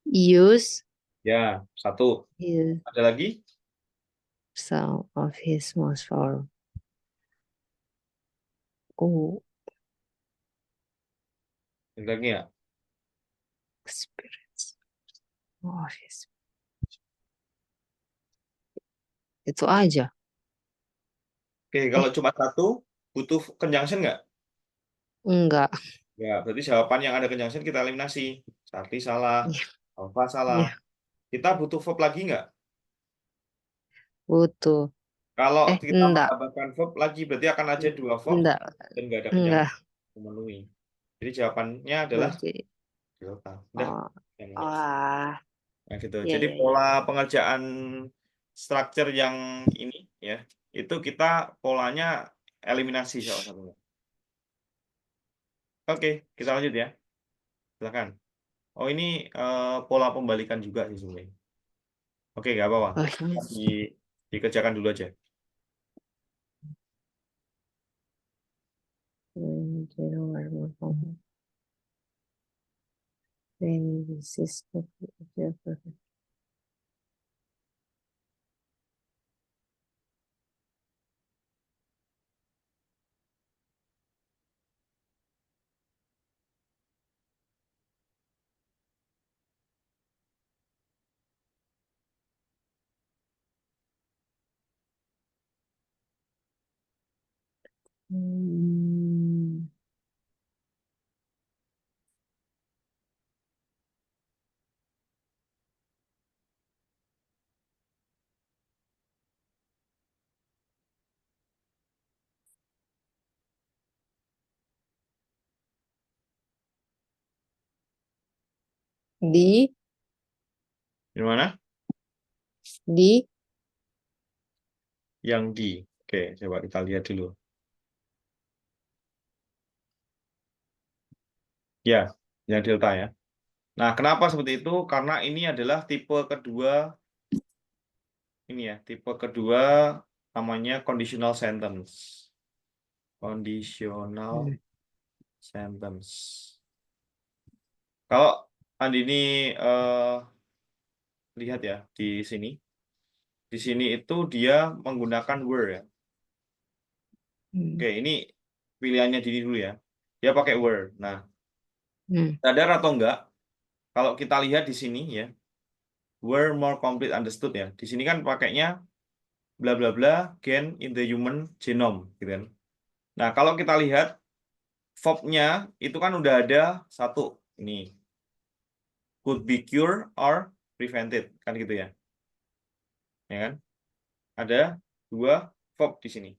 use Ya, satu. his Ada lagi? some of his most for oh, Ada lagi ya? experience of his. Itu aja. Oke, kalau cuma satu, butuh conjunction nggak? Enggak. Ya, berarti jawaban yang ada conjunction kita eliminasi. Charlie salah, Iya, Alpha salah. iya, Kita butuh verb lagi nggak? butuh. Kalau kita Enggak. menambahkan verb lagi, berarti akan ada dua verb Enggak. dan nggak ada Enggak. conjunction. memenuhi. Jadi jawabannya adalah Berarti, delta. Udah. oh, Yang ini. wah, Nah, gitu. ya, Jadi ya, ya. pola pengerjaan structure yang ini ya, itu kita polanya eliminasi salah satunya. Oke, kita lanjut ya. Silakan. Oh, ini pola pembalikan juga sih sebenarnya. Oke, nggak apa-apa. Oh, Dikerjakan dulu aja. when this is perfect. Hmm. Di Gimana? di Yang di. Oke, coba kita lihat dulu. Ya, yang delta ya. Nah, kenapa seperti itu? Karena ini adalah tipe kedua ini ya, tipe kedua namanya conditional sentence. Conditional sentence. Kalau Andini lihat ya di sini. Di sini itu dia menggunakan were ya. Oke, ini pilihannya Dini dulu ya. Dia pakai were. Nah, sadar atau enggak? Kalau kita lihat di sini ya, were more complete understood ya. Di sini kan pakainya bla bla bla gain in the human genome gitu kan. Nah, kalau kita lihat verb-nya itu kan udah ada satu ini could be cured or prevented kan gitu ya. Ya kan? Ada dua verb di sini.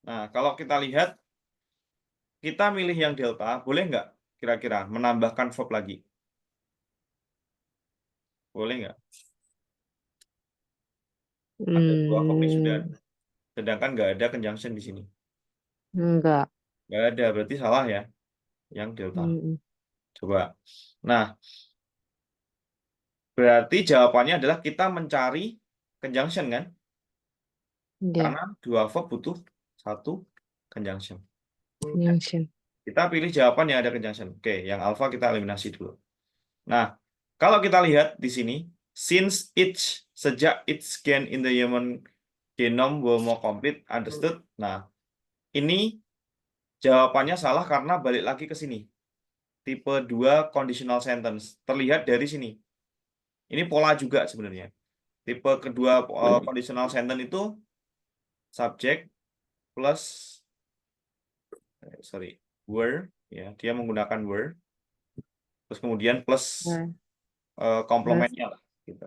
Nah, kalau kita lihat kita milih yang delta, boleh nggak kira-kira menambahkan verb lagi? Boleh nggak? Ada dua verb yang sudah ada. Sedangkan nggak ada conjunction di sini. enggak. Nggak ada, berarti salah ya yang delta. Mm, Coba. Nah, berarti jawabannya adalah kita mencari conjunction kan? ya, Karena dua verb butuh satu conjunction. junction. Kita pilih jawaban yang ada conjunction. Oke, yang alpha kita eliminasi dulu. Nah, kalau kita lihat di sini, since each, sejak each gain in the human genome will more complete, understood. Nah, ini jawabannya salah karena balik lagi ke sini. Tipe 2 conditional sentence. Terlihat dari sini. Ini pola juga sebenarnya. Tipe kedua conditional sentence itu subject plus were ya, dia menggunakan were terus kemudian plus Plus, komplementnya lah gitu.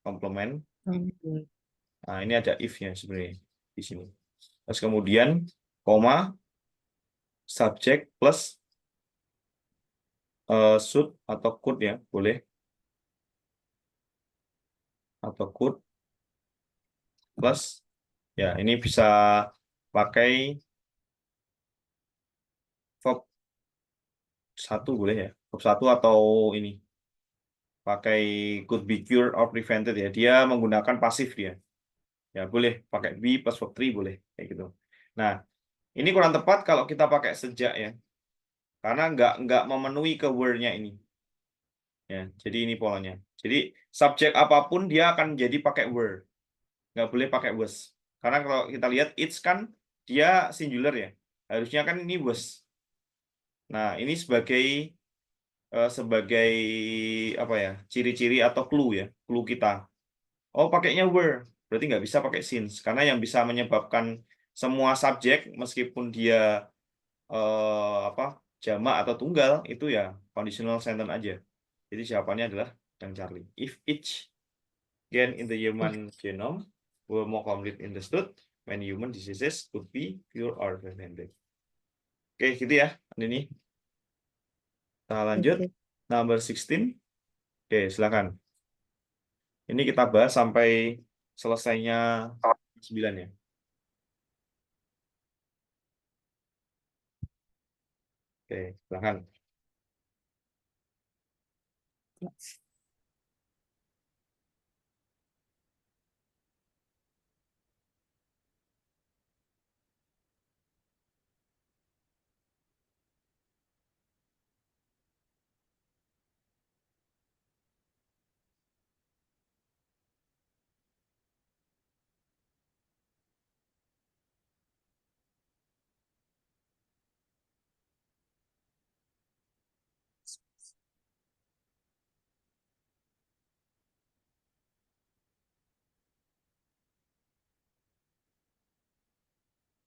Komplement. Nah, ini ada if-nya sebenarnya di sini. Terus kemudian koma subject plus should atau could ya, boleh atau could plus ya, ini bisa pakai verb satu boleh ya. Verb satu atau ini pakai could be cured or prevented ya. Dia menggunakan pasif dia. Ya, boleh pakai be plus verb 3 boleh kayak gitu. Nah, ini kurang tepat kalau kita pakai sejak ya. Karena nggak memenuhi ke were-nya ini. Ya, jadi ini polanya. Jadi subjek apapun dia akan jadi pakai were. Nggak boleh pakai was. Karena kalau kita lihat it's kan dia singular ya. Harusnya kan ini was. Nah, ini sebagai apa ya? Ciri-ciri atau clue ya, clue kita. Oh, pakainya were. Berarti nggak bisa pakai since karena yang bisa menyebabkan semua subjek meskipun dia apa? Jamak atau tunggal itu ya conditional sentence aja. Jadi jawabannya adalah yang Charlie. If each gain in the human genome were more complete understood when human diseases could be cured or prevented. Oke, gitu ya. Ini. Kita lanjut. Okay. Number 16. Oke, silakan. Ini kita bahas sampai selesainya 9 ya. Oke, silakan.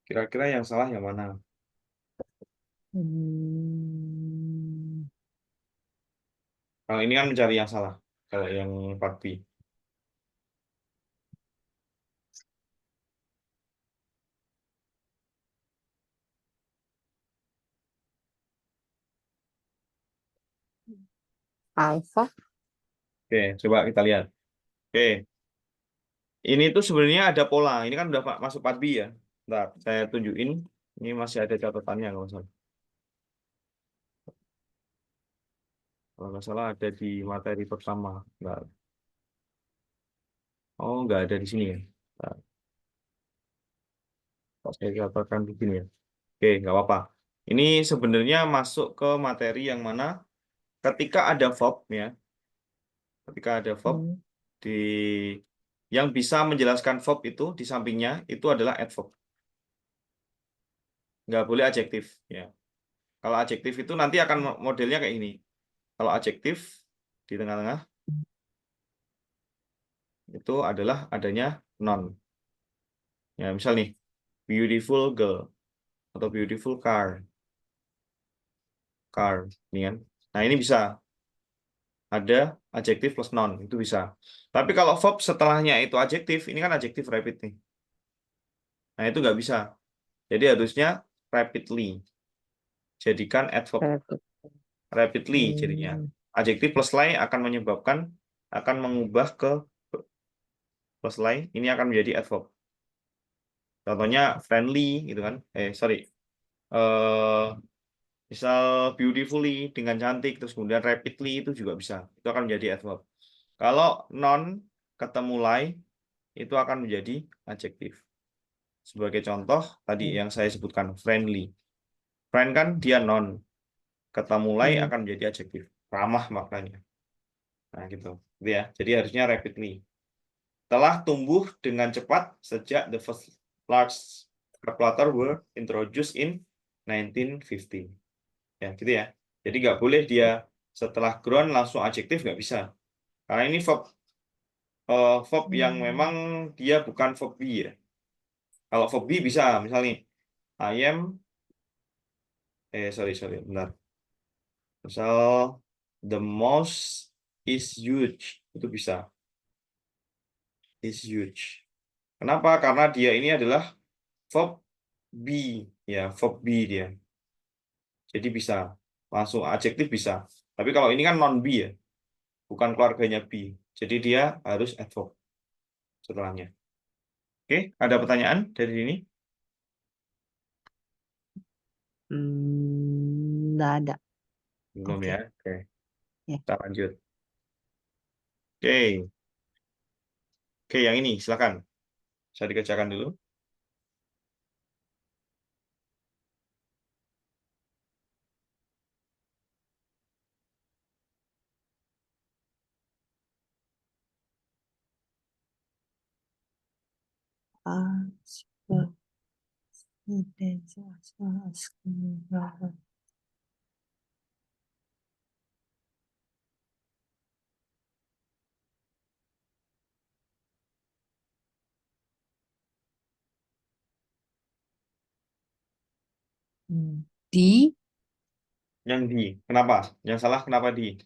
Kira-kira yang salah yang mana? Kalau ini kan mencari yang salah. Kalau yang part B. Alpha. Oke, coba kita lihat. Oke, ini tuh sebenarnya ada pola. Ini kan udah masuk part B ya. Bentar, saya tunjukin. Ini masih ada catatannya kalau nggak salah. Kalau nggak salah ada di materi pertama. Nggak. Oh, nggak ada di sini ya. Nah, saya katakan begini ya. Oke, nggak apa-apa. Ini sebenarnya masuk ke materi yang mana ketika ada verb ya, ketika ada verb Hmm. di yang bisa menjelaskan verb itu di sampingnya itu adalah adverb. Nggak boleh adjektif ya. Kalau adjektif itu nanti akan modelnya kayak ini. Kalau adjektif di tengah-tengah itu adalah adanya noun. Ya, misal nih, beautiful girl atau beautiful car, ini kan. Nah, ini bisa ada adjektif plus noun, itu bisa. Tapi kalau verb setelahnya itu adjektif, ini kan adjektif rapid nih. Nah, itu nggak bisa. Jadi harusnya rapidly. Jadikan adverb rapidly jadinya. Hmm. Adjektif plus ly akan menyebabkan akan mengubah ke plus ly, ini akan menjadi adverb. Contohnya friendly gitu kan. Sorry. Eh misal beautifully dengan cantik terus kemudian rapidly itu juga bisa. Itu akan menjadi adverb. Kalau non ketemu ly itu akan menjadi adjektif. Sebagai contoh tadi yang saya sebutkan friendly. Friend kan dia non, ketemu ly Hmm. akan menjadi adjektif. Ramah maknanya. Nah, gitu. Gitu ya. Jadi harusnya rapidly. Telah tumbuh dengan cepat sejak the first large calculator were introduced in 1950. Ya, gitu ya. Jadi nggak boleh dia setelah grown langsung adjektif nggak bisa. Karena ini verb yang memang dia bukan verb be ya. Kalau verb be bisa, misalnya I am, sorry, benar. Misal the mouse is huge, itu bisa. Is huge. Kenapa? Karena dia ini adalah verb be, ya verb be dia. Jadi bisa langsung adjektif bisa. Tapi kalau ini kan non be ya, bukan keluarganya be. Jadi dia harus adverb setelahnya. Oke, ada pertanyaan dari ini? Nggak ada. Belum Oke. ya. Oke, Ya. kita lanjut. Oke, oke yang ini silakan. Saya dikerjakan dulu. Ah, di Yang di, kenapa? Yang salah kenapa di?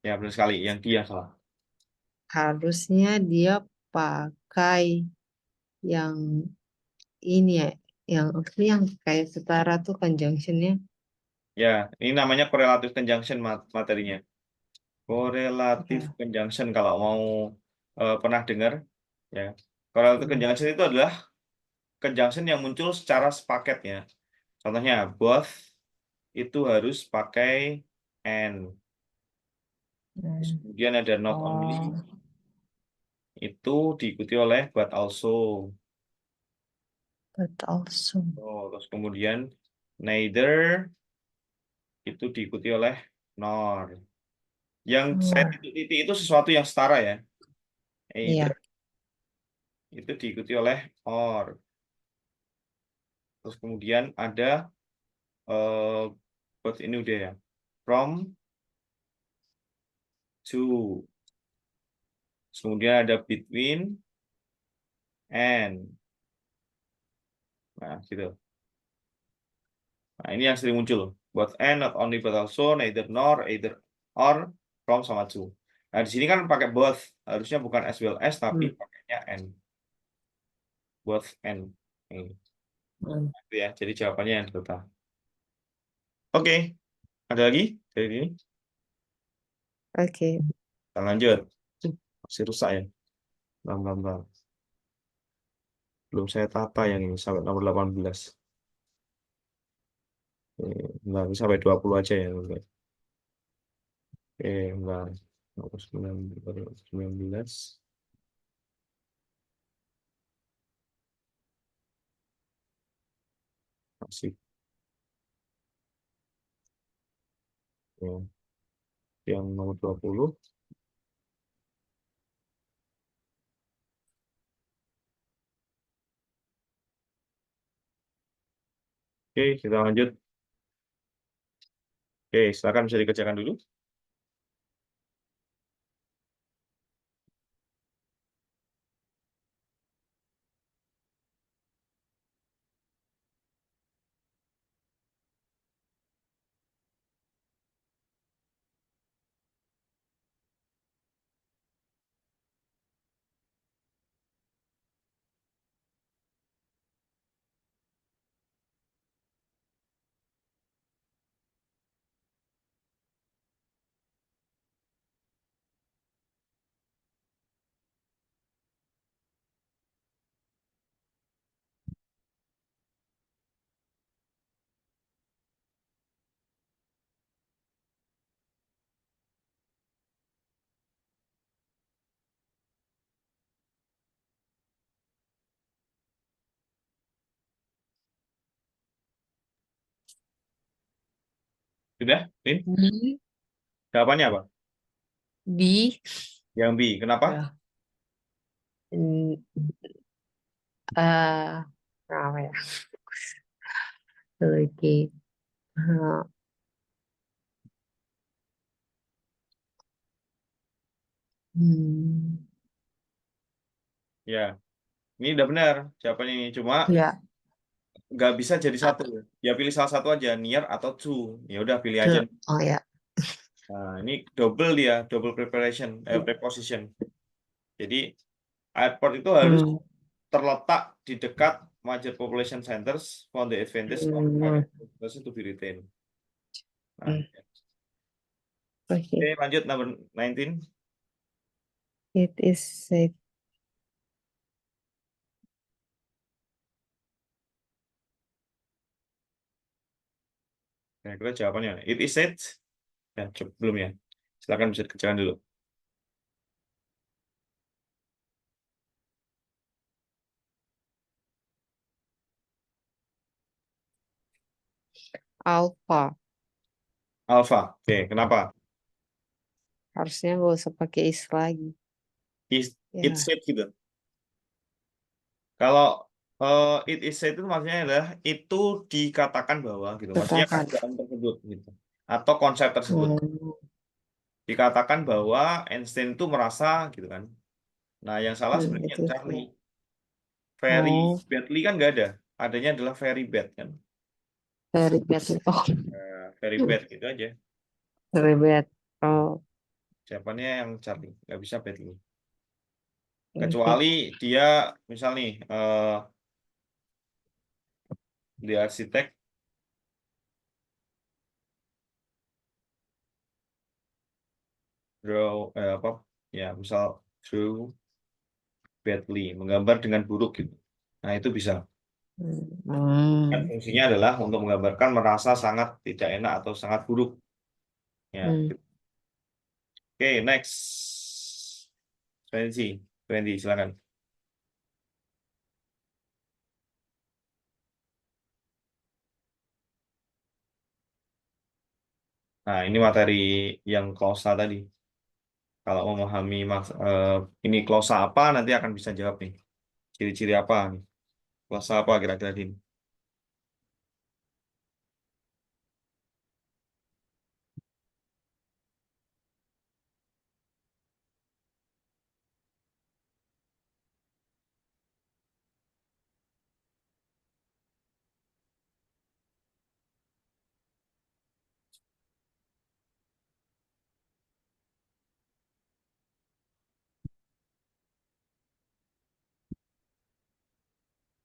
Ya benar sekali, yang di yang salah. harusnya dia pakai yang ini ya. yang kayak setara tuh conjunctionnya. Ya, ini namanya correlative conjunction materinya. Correlative Ya. conjunction kalau mau pernah dengar ya. Correlative Hmm. conjunction itu adalah conjunction yang muncul secara sepaket ya. Contohnya both itu harus pakai and. Terus Hmm. kemudian ada not only Oh, itu diikuti oleh but also. but also Oh, terus kemudian neither itu diikuti oleh nor. Yang saya more. titik-titik itu sesuatu yang setara ya. Either Iya. itu diikuti oleh or. Terus kemudian ada buat ini udah ya. From to. Terus kemudian ada between and. Nah, gitu. Nah, ini yang sering muncul. Both and, not only but also, neither nor, either or, from sama to. Nah, di sini kan pakai both. Harusnya bukan as well as, tapi Hmm. pakainya and. Both and. Ini. Hmm. Itu ya. Jadi jawabannya yang total. Oke, ada lagi dari ini? Oke. Kita lanjut. Masih rusak ya. Bang, bang, bang. Belum saya tata yang ini sampai nomor 18. Enggak, ini sampai 20 aja ya. Oke, enggak. Nomor 19. Masih. Ya. Yang nomor 20. Oke, kita lanjut. Oke, silakan bisa dikerjakan dulu. Sudah, Lin? B. Jawabannya apa? B. Yang B. Kenapa? Ya. Hmm, eh, apa ya? Oke. Eh, hmm, Ya, ini udah benar jawabannya ini. Cuma ya. nggak bisa jadi Ah, satu. Ya pilih salah satu aja, near atau to. Ya udah pilih aja. ke. Oh ya. Nah, ini double dia, double preparation, preposition. Jadi airport itu harus Hmm. terletak di dekat major population centers for the advantage of Hmm. private population to be retained. Nah, Hmm. Oke. oke, lanjut number 19. It is said. Kira-kira jawabannya. It is said. Ya, belum ya. Silakan bisa dikerjakan dulu. Alpha. Alpha. Oke, kenapa? Harusnya gak usah pakai is lagi. It Ya. said gitu. Kalau it is said itu maksudnya adalah itu dikatakan bahwa gitu. Maksudnya Katakan. keadaan tersebut gitu. Atau konsep tersebut. Hmm. Dikatakan bahwa Einstein itu merasa gitu kan. Nah, yang salah sebenarnya Itu Charlie. ya. Very Oh, badly kan nggak ada. Adanya adalah very bad kan. very bad. Oh, Very bad gitu aja. very bad. Oh, Jawabannya yang Charlie. Nggak bisa badly. oke. Kecuali dia misal nih The architect draw apa? Ya, misal drew badly, menggambar dengan buruk gitu. Nah, itu bisa. Kan Hmm. fungsinya adalah untuk menggambarkan merasa sangat tidak enak atau sangat buruk. Ya. Hmm. Oke, next. 20, 20, silakan. Nah, ini materi yang klausa tadi. Kalau memahami ini klausa apa, nanti akan bisa jawab nih. Ciri-ciri apa nih? Klausa apa kira-kira ini?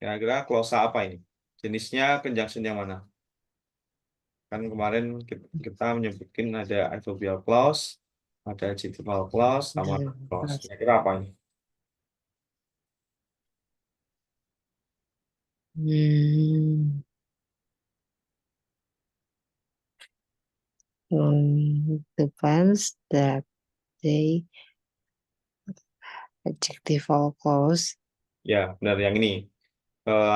Kira-kira klausa apa ini? Jenisnya conjunction yang mana? Kan kemarin kita menyebutkan ada adverbial clause, ada adjectival clause, sama clause. Kira-kira apa ini? Hmm. Depends that they adjectival clause. Ya, benar yang ini.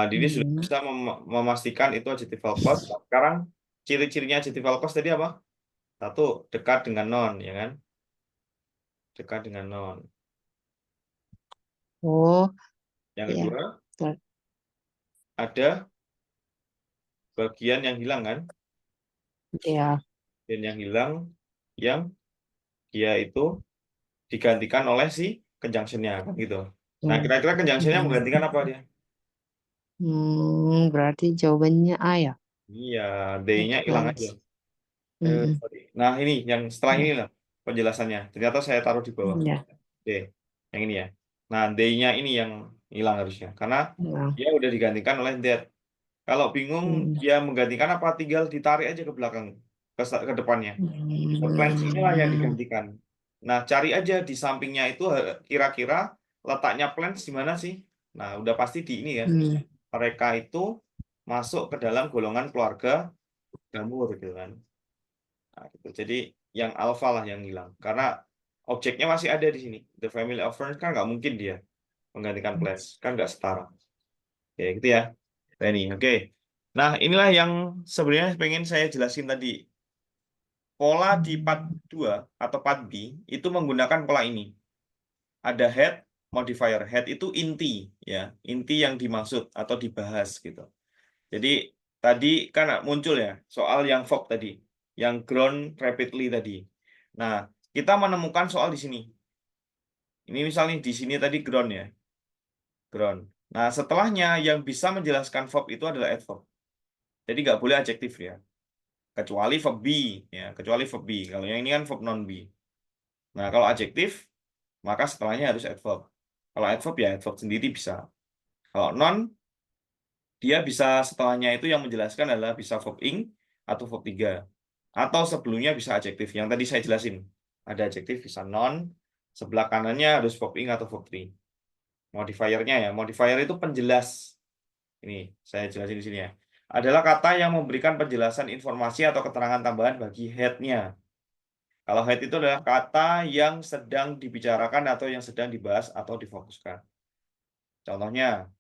Didi sudah bisa memastikan itu adjectival clause. Sekarang ciri-cirinya adjectival clause tadi apa? Satu, dekat dengan non, ya kan? Dekat dengan non. Oh, Yang ya. kedua, ada bagian yang hilang kan? Ya. Dan yang hilang yang dia itu digantikan oleh si conjunction-nya kan gitu. Nah, kira-kira conjunction-nya menggantikan apa dia? Berarti jawabannya A ya. Iya, D-nya hilang aja. Advance. Mm-mm. Sorry. Nah, ini yang setelah ini Ya. lah penjelasannya. Ternyata saya taruh di bawah. Ya. D. Yang ini ya. Nah, D-nya ini yang hilang harusnya. Karena Ya. dia udah digantikan oleh that. Kalau bingung dia menggantikan apa, tinggal ditarik aja ke belakang, ke depannya. Plans inilah yang digantikan. Nah, cari aja di sampingnya itu kira-kira letaknya plans di mana sih? Nah, udah pasti di ini ya. Mereka itu masuk ke dalam golongan keluarga jamur gitu kan. Nah, gitu. Jadi yang alpha lah yang hilang. Karena objeknya masih ada di sini. The family of friends kan nggak mungkin dia menggantikan plans. Kan nggak setara. Ya gitu ya. Ini, oke. Nah, inilah yang sebenarnya pengen saya jelasin tadi. Pola di part 2 atau part B itu menggunakan pola ini. Ada head, modifier. Head itu inti, ya, inti yang dimaksud atau dibahas gitu. Jadi tadi kan muncul ya soal yang verb tadi, yang grown rapidly tadi. Nah, kita menemukan soal di sini. Ini misalnya di sini tadi grown ya, grown. Nah, setelahnya yang bisa menjelaskan verb itu adalah adverb. Jadi nggak boleh adjektif ya, kecuali verb be, ya, kecuali verb be. Kalau yang ini kan verb non be. Nah, kalau adjektif maka setelahnya harus adverb. Kalau adverb ya adverb sendiri bisa. Kalau non, dia bisa setelahnya itu yang menjelaskan adalah bisa verb ing atau verb 3. Atau sebelumnya bisa adjektif. Yang tadi saya jelasin. Ada adjektif bisa non, sebelah kanannya harus verb ing atau verb 3. Modifiernya ya, modifier itu penjelas. Ini saya jelasin di sini ya. Adalah kata yang memberikan penjelasan informasi atau keterangan tambahan bagi head-nya. Kalau head itu adalah kata yang sedang dibicarakan atau yang sedang dibahas atau difokuskan. Contohnya,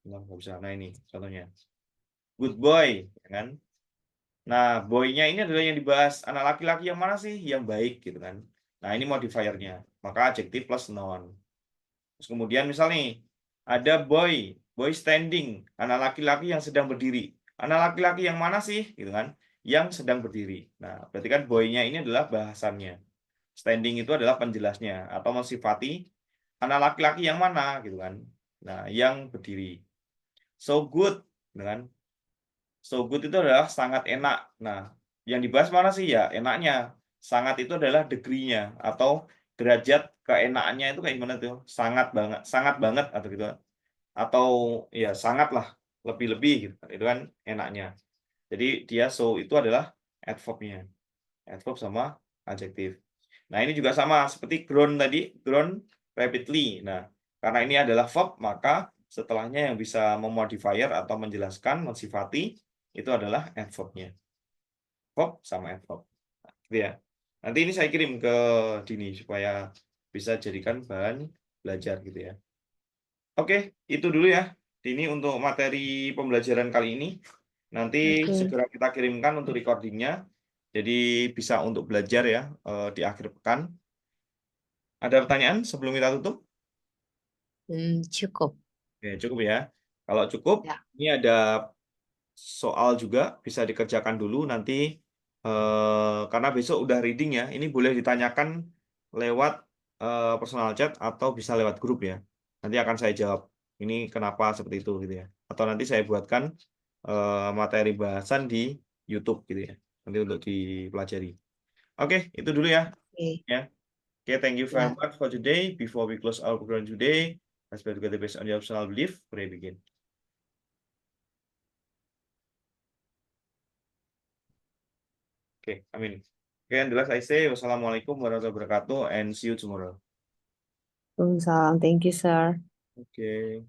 nggak bisa. Nah ini contohnya, good boy, ya kan? Nah, boy-nya ini adalah yang dibahas. Anak laki-laki yang mana sih? Yang baik, gitu kan? Nah, ini modifiernya. Maka adjektif plus noun. Terus kemudian misal nih, ada boy, boy standing, anak laki-laki yang sedang berdiri. Anak laki-laki yang mana sih? Gitu kan? Yang sedang berdiri. Nah, berarti kan boy-nya ini adalah bahasannya. Standing itu adalah penjelasnya atau mensifati anak laki-laki yang mana, gitu kan? Nah, yang berdiri. So good, gitu kan? So good itu adalah sangat enak. Nah, yang dibahas mana sih ya? Enaknya. Sangat itu adalah degree-nya atau derajat keenakannya itu kayak gimana tuh? Sangat banget atau gitu. Atau ya sangat lah. lebih-lebih gitu kan. Itu kan enaknya. Jadi dia so itu adalah adverb-nya. Adverb sama adjektif. Nah, ini juga sama seperti grown tadi, grown rapidly. Nah, karena ini adalah verb, maka setelahnya yang bisa memodifier atau menjelaskan, mensifati itu adalah adverb-nya. Verb sama adverb. Nah, gitu ya. Nanti ini saya kirim ke Dini supaya bisa jadikan bahan belajar gitu ya. Oke, itu dulu ya, Dini untuk materi pembelajaran kali ini. Nanti Oke. segera kita kirimkan untuk recordingnya. Jadi bisa untuk belajar ya di akhir pekan. Ada pertanyaan sebelum kita tutup? Cukup. Oke, cukup ya. Kalau cukup, Ya. ini ada soal juga bisa dikerjakan dulu nanti karena besok udah reading ya. Ini boleh ditanyakan lewat personal chat atau bisa lewat grup ya. Nanti akan saya jawab. Ini kenapa seperti itu gitu ya. Atau nanti saya buatkan materi bahasan di YouTube gitu ya. Nanti untuk dipelajari. Oke, itu dulu ya. Oke. Ya. Okay, thank you very Ya. much for today. Before we close our program today, let's play together based on your personal belief. Pray begin. Okay, amin. Okay, and the last I say, wassalamualaikum warahmatullahi wabarakatuh, and see you tomorrow. Thank you, sir. Okay.